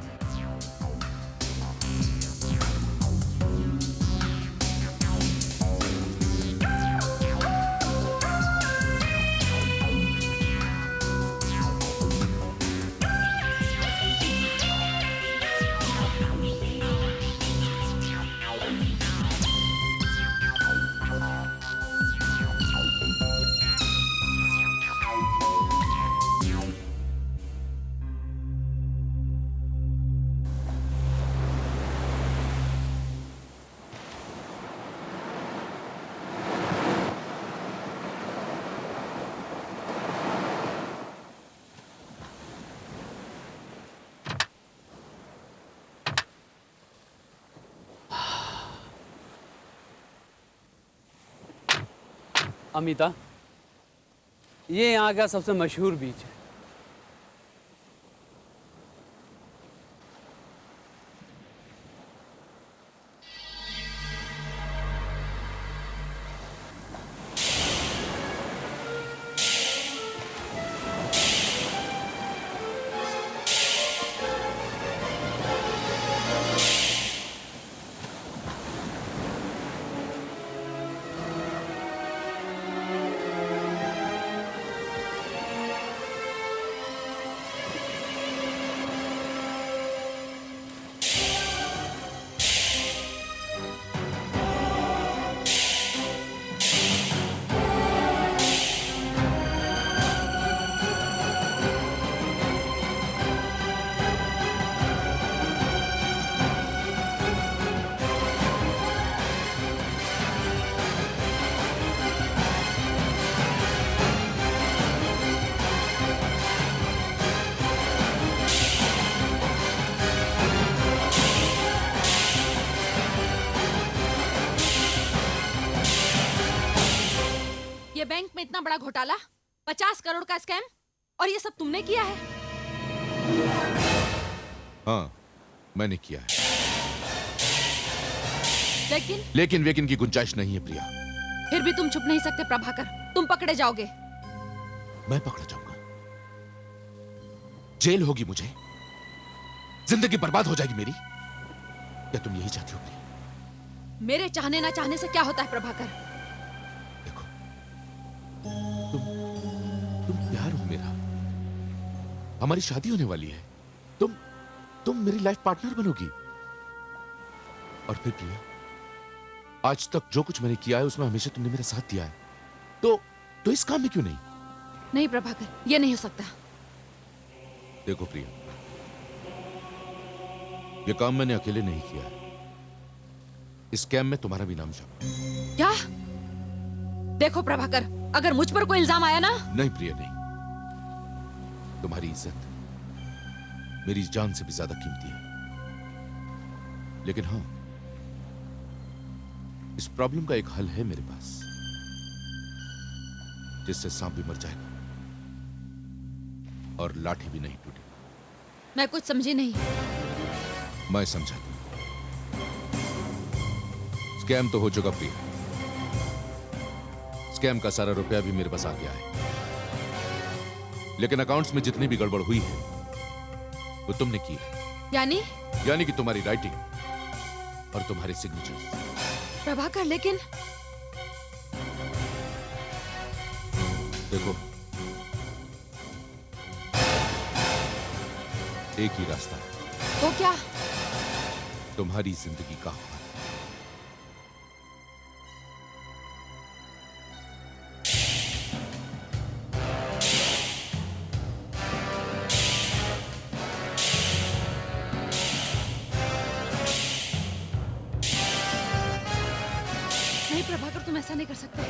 अमिता, ये यहाँ का सबसे मशहूर बीच है। बैंक में इतना बड़ा घोटाला, 50 करोड़ का स्कैम, और ये सब तुमने किया है? हाँ, मैंने किया है। लेकिन वेकिन की गुंजाइश नहीं है प्रिया। फिर भी तुम छुप नहीं सकते प्रभाकर, तुम पकड़े जाओगे। मैं पकड़ा जाऊंगा? जेल होगी मुझे, जिंदगी बर्बाद हो जाएगी मेरी। क्या तुम यही चाहती हो प्रिया? मेरे चाहने ना चाहने से क्या होता है प्रभाकर? तुम प्यार हो मेरा, हमारी शादी होने वाली है, तुम मेरी लाइफ पार्टनर बनोगी। और फिर प्रिया, आज तक जो कुछ मैंने किया है उसमें हमेशा तुमने मेरा साथ दिया है, तो इस काम में क्यों नहीं? नहीं प्रभाकर, ये नहीं हो सकता। देखो प्रिया, ये काम मैंने अकेले नहीं किया है। इस स्कैम में तुम्हारा भी नाम शामिल। क्या? देखो प्रभाकर, अगर मुझ पर कोई इल्जाम आया ना। नहीं प्रिया, नहीं। तुम्हारी इज्जत मेरी जान से भी ज्यादा कीमती है। लेकिन हाँ, इस प्रॉब्लम का एक हल है मेरे पास, जिससे सांप भी मर जाएगा और लाठी भी नहीं टूटेगी। मैं कुछ समझी नहीं। मैं समझा दूं। स्कैम तो हो चुका प्रिया, स्कैम का सारा रुपया भी मेरे पास आ गया है, लेकिन अकाउंट्स में जितनी भी गड़बड़ हुई है वो तुमने की है। यानी कि तुम्हारी राइटिंग और तुम्हारे सिग्नेचर्स। प्रभाकर, लेकिन देखो, एक ही रास्ता है। वो क्या? तुम्हारी जिंदगी का हाल। नहीं प्रभाकर, तुम ऐसा नहीं कर सकते।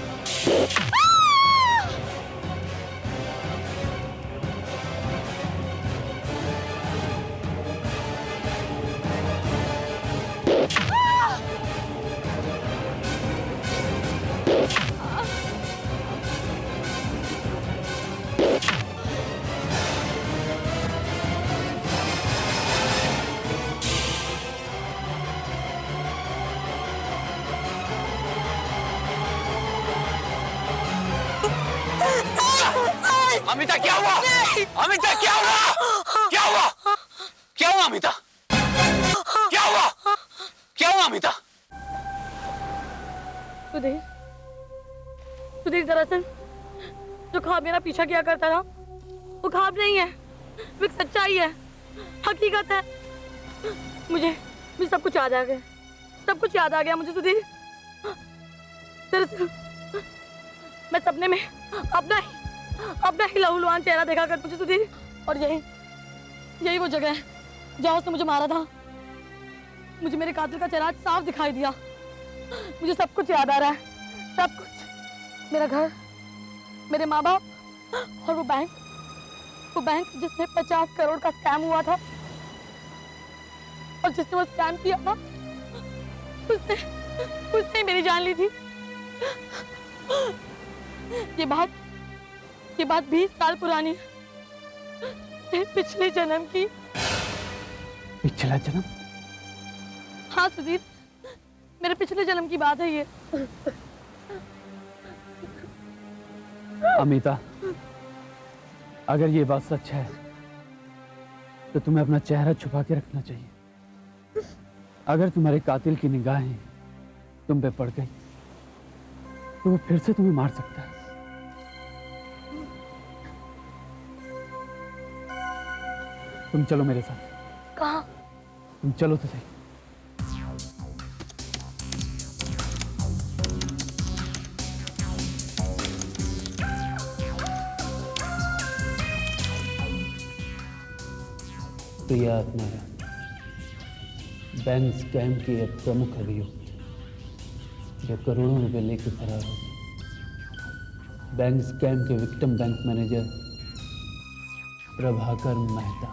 अमिता क्या हुआ? अमिता क्या हुआ? क्या हुआ? क्या हुआ अमिता? क्या हुआ? क्या हुआ अमिता? सुधीर, सुधीर दरअसल जो ख्वाब मेरा पीछा किया करता था वो ख्वाब नहीं है, वो एक सच्चाई है, हकीकत है। मुझे सब कुछ याद आ गया, सब कुछ याद आ गया मुझे सुधीर। दरअसल मैं सपने में अपना ही लहूलुहान चेहरा देखा करती थी सुधीर, और यही वो जगह है जहाँ उसने मुझे मारा था। मुझे मेरे कातिल का चेहरा साफ दिखाई दिया। मुझे सब कुछ याद आ रहा है, सब कुछ। मेरा घर, मेरे माँ बाप और वो बैंक जिसमें 50 करोड़ का स्कैम हुआ था, और जिसने वो स्कैम किया था उसने मेरी जान ली थी। ये बात 20 साल पुरानी है, पिछले जन्म की। पिछला जन्म? हाँ सुधीर, मेरे पिछले जन्म की बात है ये। अमिता, अगर ये बात सच है तो तुम्हें अपना चेहरा छुपा के रखना चाहिए। अगर तुम्हारे कातिल की निगाहें तुम पे पड़ गई तो वो फिर से तुम्हें मार सकता है। तुम चलो मेरे साथ। कहाँ? तुम चलो तो सही। प्रिया आत्माराम, बैंक स्कैम के एक प्रमुख अभियुक्त जो करोड़ों रुपए लेकर फरार हो गए। बैंक स्कैम के victim bank manager Prabhakar Mehta.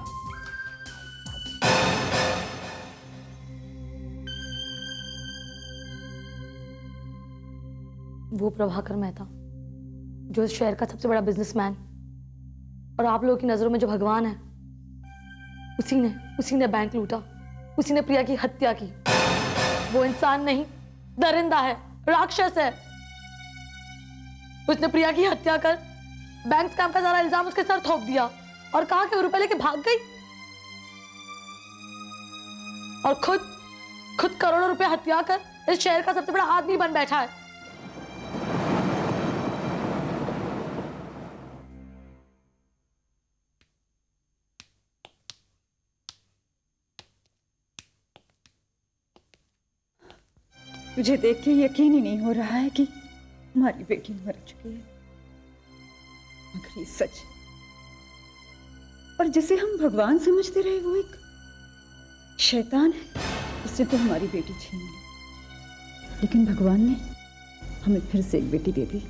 वो प्रभाकर मेहता जो इस शहर का सबसे बड़ा बिजनेसमैन और आप लोगों की नजरों में जो भगवान है, उसी ने बैंक लूटा, उसी ने प्रिया की हत्या की। वो इंसान नहीं, दरिंदा है, राक्षस है। उसने प्रिया की हत्या कर बैंक स्कैम का सारा इल्जाम उसके सर थोप दिया और कहा कि वो रुपए लेके भाग गई, और खुद करोड़ों रुपए हत्या कर इस शहर का सबसे बड़ा आदमी बन बैठा है। मुझे देख के यकीन ही नहीं हो रहा है कि हमारी बेटी मर चुकी है, मगर ये सच है। और जिसे हम भगवान समझते रहे वो एक शैतान है, उसने तो हमारी बेटी छीन ली, लेकिन भगवान ने हमें फिर से एक बेटी दे दी।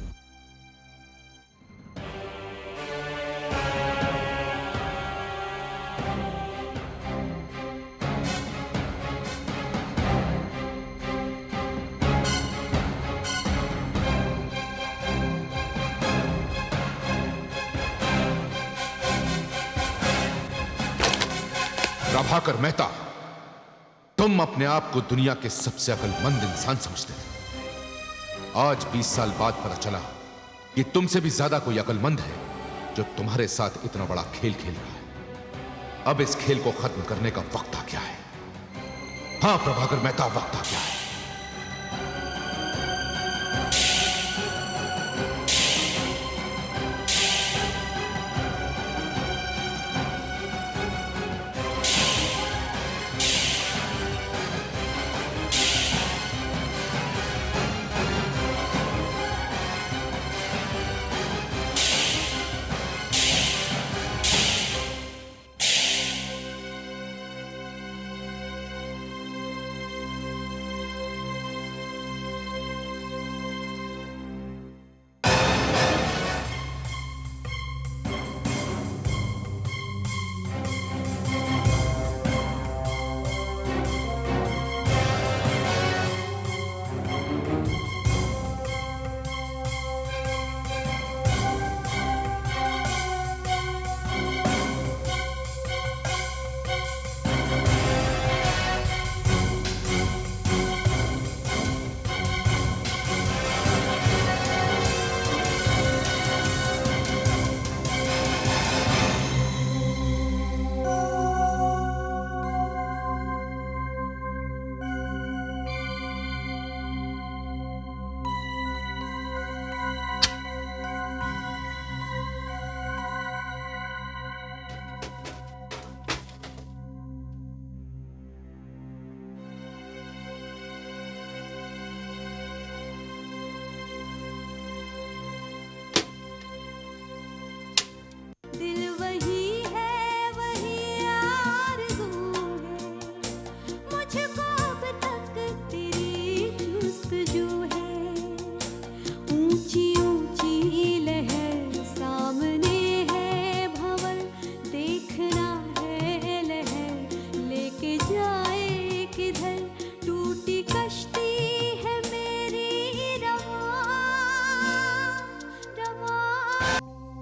प्रभाकर मेहता, तुम अपने आप को दुनिया के सबसे अक्लमंद इंसान समझते थे। आज 20 साल बाद पता चला कि तुमसे भी ज्यादा कोई अक्लमंद है जो तुम्हारे साथ इतना बड़ा खेल खेल रहा है। अब इस खेल को खत्म करने का वक्त आ गया है। हाँ प्रभाकर मेहता, वक्त आ गया है।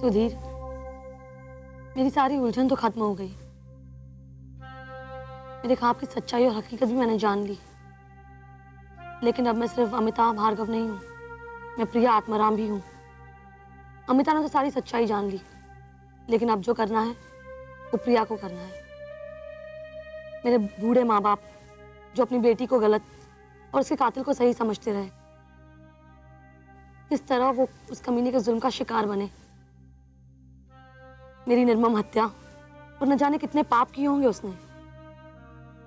सुधीर, मेरी सारी उलझन तो खत्म हो गई। मेरे ख्वाब की सच्चाई और हकीकत भी मैंने जान ली। लेकिन अब मैं सिर्फ अमिता भार्गव नहीं हूँ, मैं प्रिया आत्माराम भी हूँ। अमिता ने तो सारी सच्चाई जान ली, लेकिन अब जो करना है वो प्रिया को करना है। मेरे बूढ़े माँ बाप जो अपनी बेटी को गलत और उसके कातिल को सही समझते रहे, इस तरह वो उस कमीने के जुल्म का शिकार बने। मेरी निर्मम हत्या और न जाने कितने पाप किए होंगे उसने।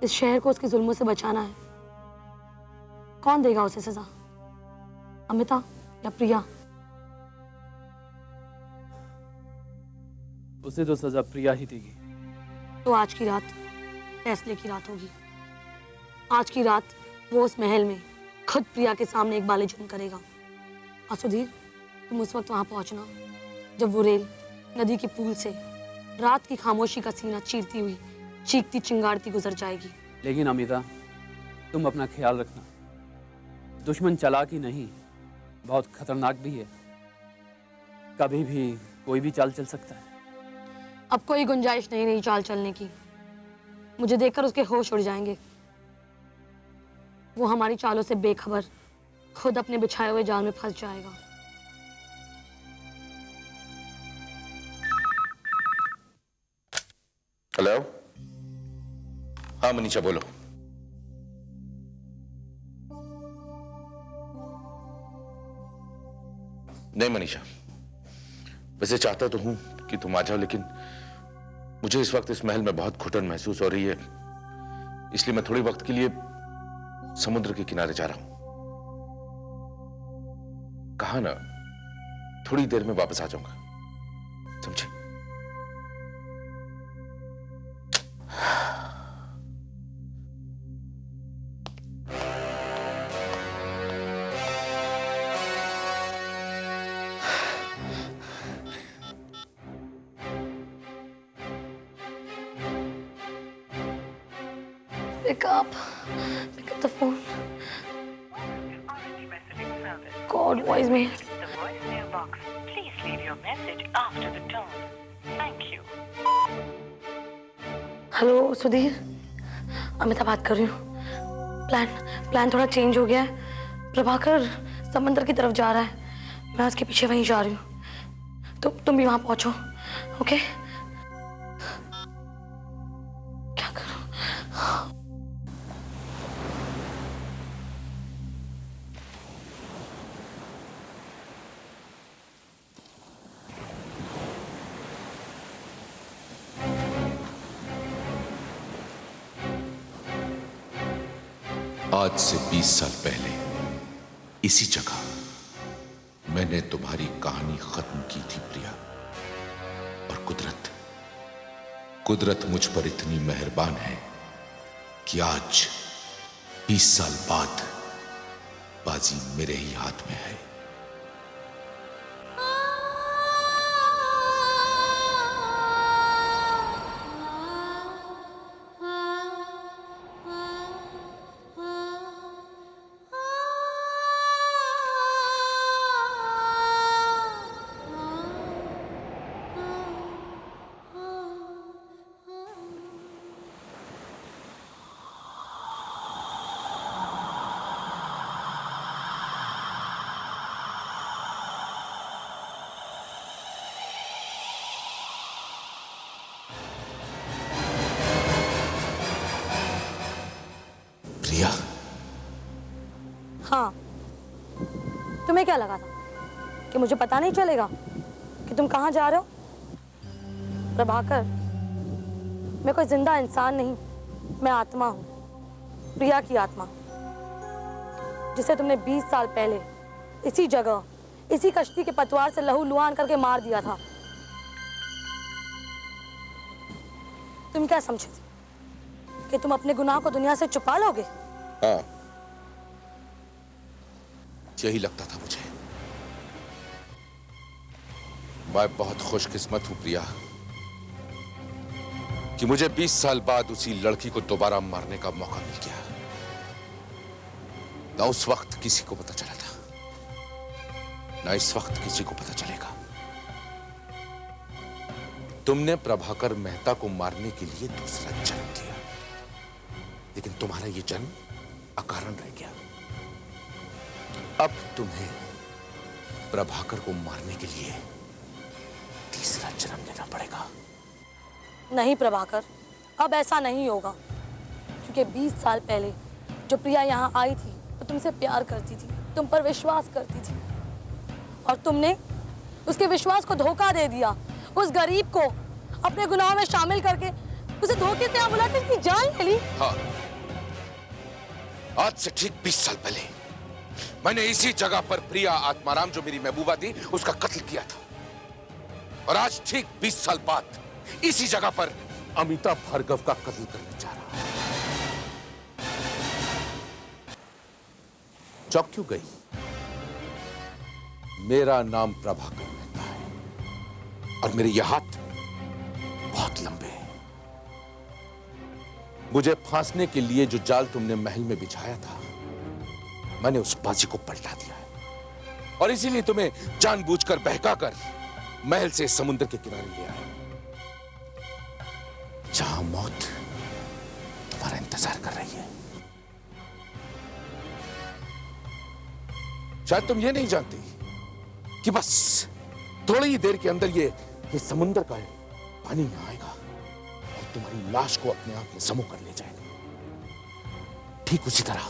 इस शहर को उसके जुल्मों से बचाना है। कौन देगा उसे सजा, अमिता या प्रिया? उसे तो सजा प्रिया ही देगी। तो आज की रात फैसले की रात होगी। आज की रात वो उस महल में खुद प्रिया के सामने एक बाले जुर्म करेगा। और सुधीर, तुम उस वक्त वहां पहुंचना जब वो रेल नदी के पुल से रात की खामोशी का सीना चीरती हुई चीखती चिंगारती गुजर जाएगी। लेकिन अमिता, तुम अपना ख्याल रखना। दुश्मन चालाक ही नहीं, बहुत खतरनाक भी है। कभी भी कोई भी चाल चल सकता है। अब कोई गुंजाइश नहीं रही चाल चलने की। मुझे देखकर उसके होश उड़ जाएंगे। वो हमारी चालों से बेखबर खुद अपने बिछाए हुए जाल में फंस जाएगा। हेलो। हाँ मनीषा, बोलो। नहीं मनीषा, वैसे चाहता तो हूं कि तुम आ जाओ, लेकिन मुझे इस वक्त इस महल में बहुत घुटन महसूस हो रही है, इसलिए मैं थोड़ी वक्त के लिए समुद्र के किनारे जा रहा हूं। कहा ना, थोड़ी देर में वापस आ जाऊंगा, समझे? Pick up the phone. God, voicemail. The voicemail box. Please leave your message after the tone. Thank you. Hello Sudhir, Amita बात कर रही हूँ। प्लान थोड़ा चेंज हो गया है। प्रभाकर समंदर की तरफ जा रहा है, मैं उसके पीछे वहीं जा रही हूँ। तो तुम भी वहां पहुंचो, ओके? क्या करूं? आज से 20 साल पहले इसी जगह मैंने तुम्हारी कहानी खत्म की थी प्रिया। और कुदरत मुझ पर इतनी मेहरबान है कि आज 20 साल बाद बाजी मेरे ही हाथ में है। प्रिया, हाँ, तुम्हें क्या लगा था कि मुझे पता नहीं चलेगा कि तुम कहाँ जा रहे हो? प्रभाकर, मैं कोई जिंदा इंसान नहीं, मैं आत्मा हूँ, प्रिया की आत्मा, जिसे तुमने 20 साल पहले इसी जगह, इसी कश्ती के पतवार से लहू लुहान करके मार दिया था। तुम क्या समझे थे कि तुम अपने गुनाह को दुनिया से छुपा लोगे? हाँ, यही लगता था मुझे। मैं बहुत खुशकिस्मत हूं प्रिया कि मुझे 20 साल बाद उसी लड़की को दोबारा मारने का मौका मिल गया। ना उस वक्त किसी को पता चला था, ना इस वक्त किसी को पता चलेगा। तुमने प्रभाकर मेहता को मारने के लिए दूसरा जन्म दिया, लेकिन तुम्हारा यह जन्म अकारण रह गया। अब तुम्हें प्रभाकर को मारने के लिए तीसरा जन्म लेना पड़ेगा। नहीं प्रभाकर, अब ऐसा नहीं होगा, क्योंकि 20 साल पहले जो प्रिया यहाँ आई थी वो तुमसे प्यार करती थी, तुम पर विश्वास करती थी, और तुमने उसके विश्वास को धोखा दे दिया। उस गरीब को अपने गुनाह में शामिल करके उसे धोखे से यहाँ बुलाकर उसकी जान ले ली। हाँ, आज से ठीक 20 साल पहले मैंने इसी जगह पर प्रिया आत्माराम, जो मेरी महबूबा थी, उसका कत्ल किया था। और आज ठीक 20 साल बाद इसी जगह पर अमिता भार्गव का कत्ल करने जा रहा हूं। चौंक क्यों गई? मेरा नाम प्रभाकर मेहता है और मेरे ये हाथ बहुत लंबे हैं। मुझे फांसने के लिए जो जाल तुमने महल में बिछाया था, मैंने उस बाजी को पलटा दिया है, और इसीलिए तुम्हें जानबूझकर बहकाकर महल से समुद्र के किनारे ले आया, जहां मौत तुम्हारा इंतजार कर रही है। शायद तुम ये नहीं जानती कि बस थोड़ी ही देर के अंदर ये समुद्र का पानी यहां आएगा और तुम्हारी लाश को अपने आप में समूह कर ले जाएगा। ठीक उसी तरह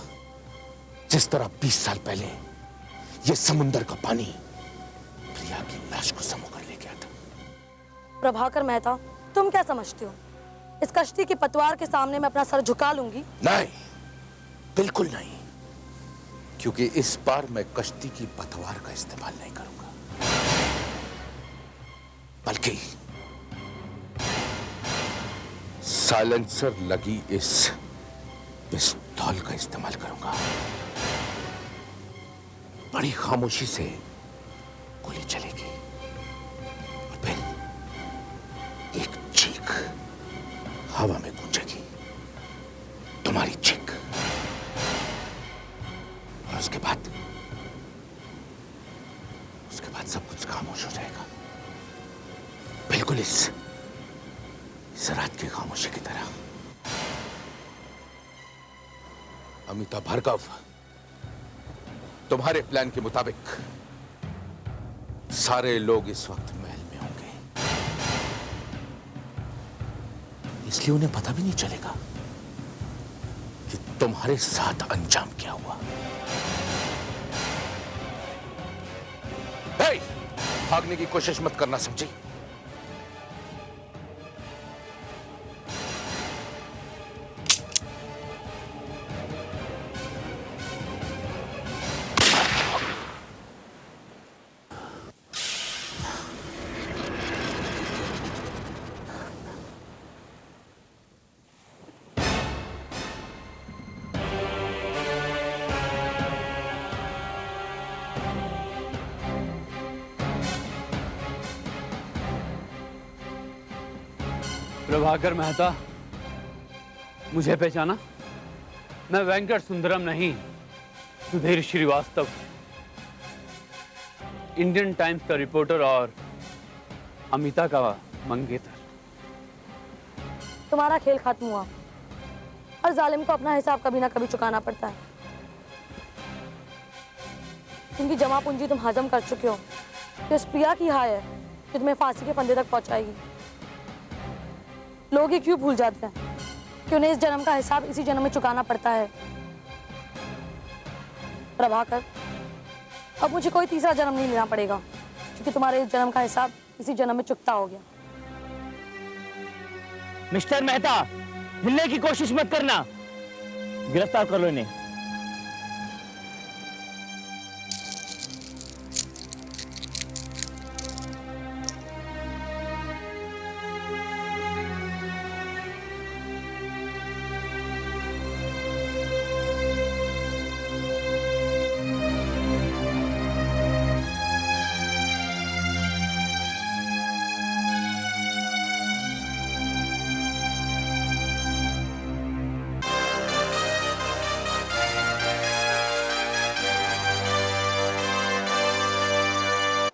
जिस तरह 20 साल पहले ये समुद्र का पानी प्रिया की लाश को समूह कर ले गया था। प्रभाकर मेहता, तुम क्या समझते हो? इस कश्ती की पतवार के सामने मैं अपना सर झुका लूंगी? नहीं, बिल्कुल नहीं, क्योंकि इस बार मैं कश्ती की पतवार का इस्तेमाल नहीं करूंगा, बल्कि साइलेंसर लगी इस पिस्तौल का इस्तेमाल करूंगा। बड़ी खामोशी से गोली चलेगी और फिर एक चीख हवा में गूंजेगी, तुम्हारी चीख, और उसके बाद सब कुछ खामोश हो जाएगा, बिल्कुल इस रात की खामोशी की तरह। अमिता भार्गव, तुम्हारे प्लान के मुताबिक सारे लोग इस वक्त महल में होंगे, इसलिए उन्हें पता भी नहीं चलेगा कि तुम्हारे साथ अंजाम क्या हुआ। हे, भागने की कोशिश मत करना, समझी? प्रभाकर मेहता, मुझे पहचाना? मैं वेंकट सुंदरम नहीं, सुधीर श्रीवास्तव, इंडियन टाइम्स का रिपोर्टर और अमिता का मंगेतर। तुम्हारा खेल खत्म हुआ। हर जालिम को अपना हिसाब कभी ना कभी चुकाना पड़ता है। जिनकी जमा पूंजी तुम हजम कर चुके हो, तो इस प्रिया की हाय है कि तुम्हें फांसी के फंदे तक पहुंचाएगी। लोग ये क्यों भूल जाते हैं कि उन्हें इस जन्म का हिसाब इसी जन्म में चुकाना पड़ता है। प्रभाकर, अब मुझे कोई तीसरा जन्म नहीं लेना पड़ेगा, क्योंकि तुम्हारे इस जन्म का हिसाब इसी जन्म में चुकता हो गया। मिस्टर मेहता, हिलने की कोशिश मत करना, गिरफ्तार कर लो इन्हें।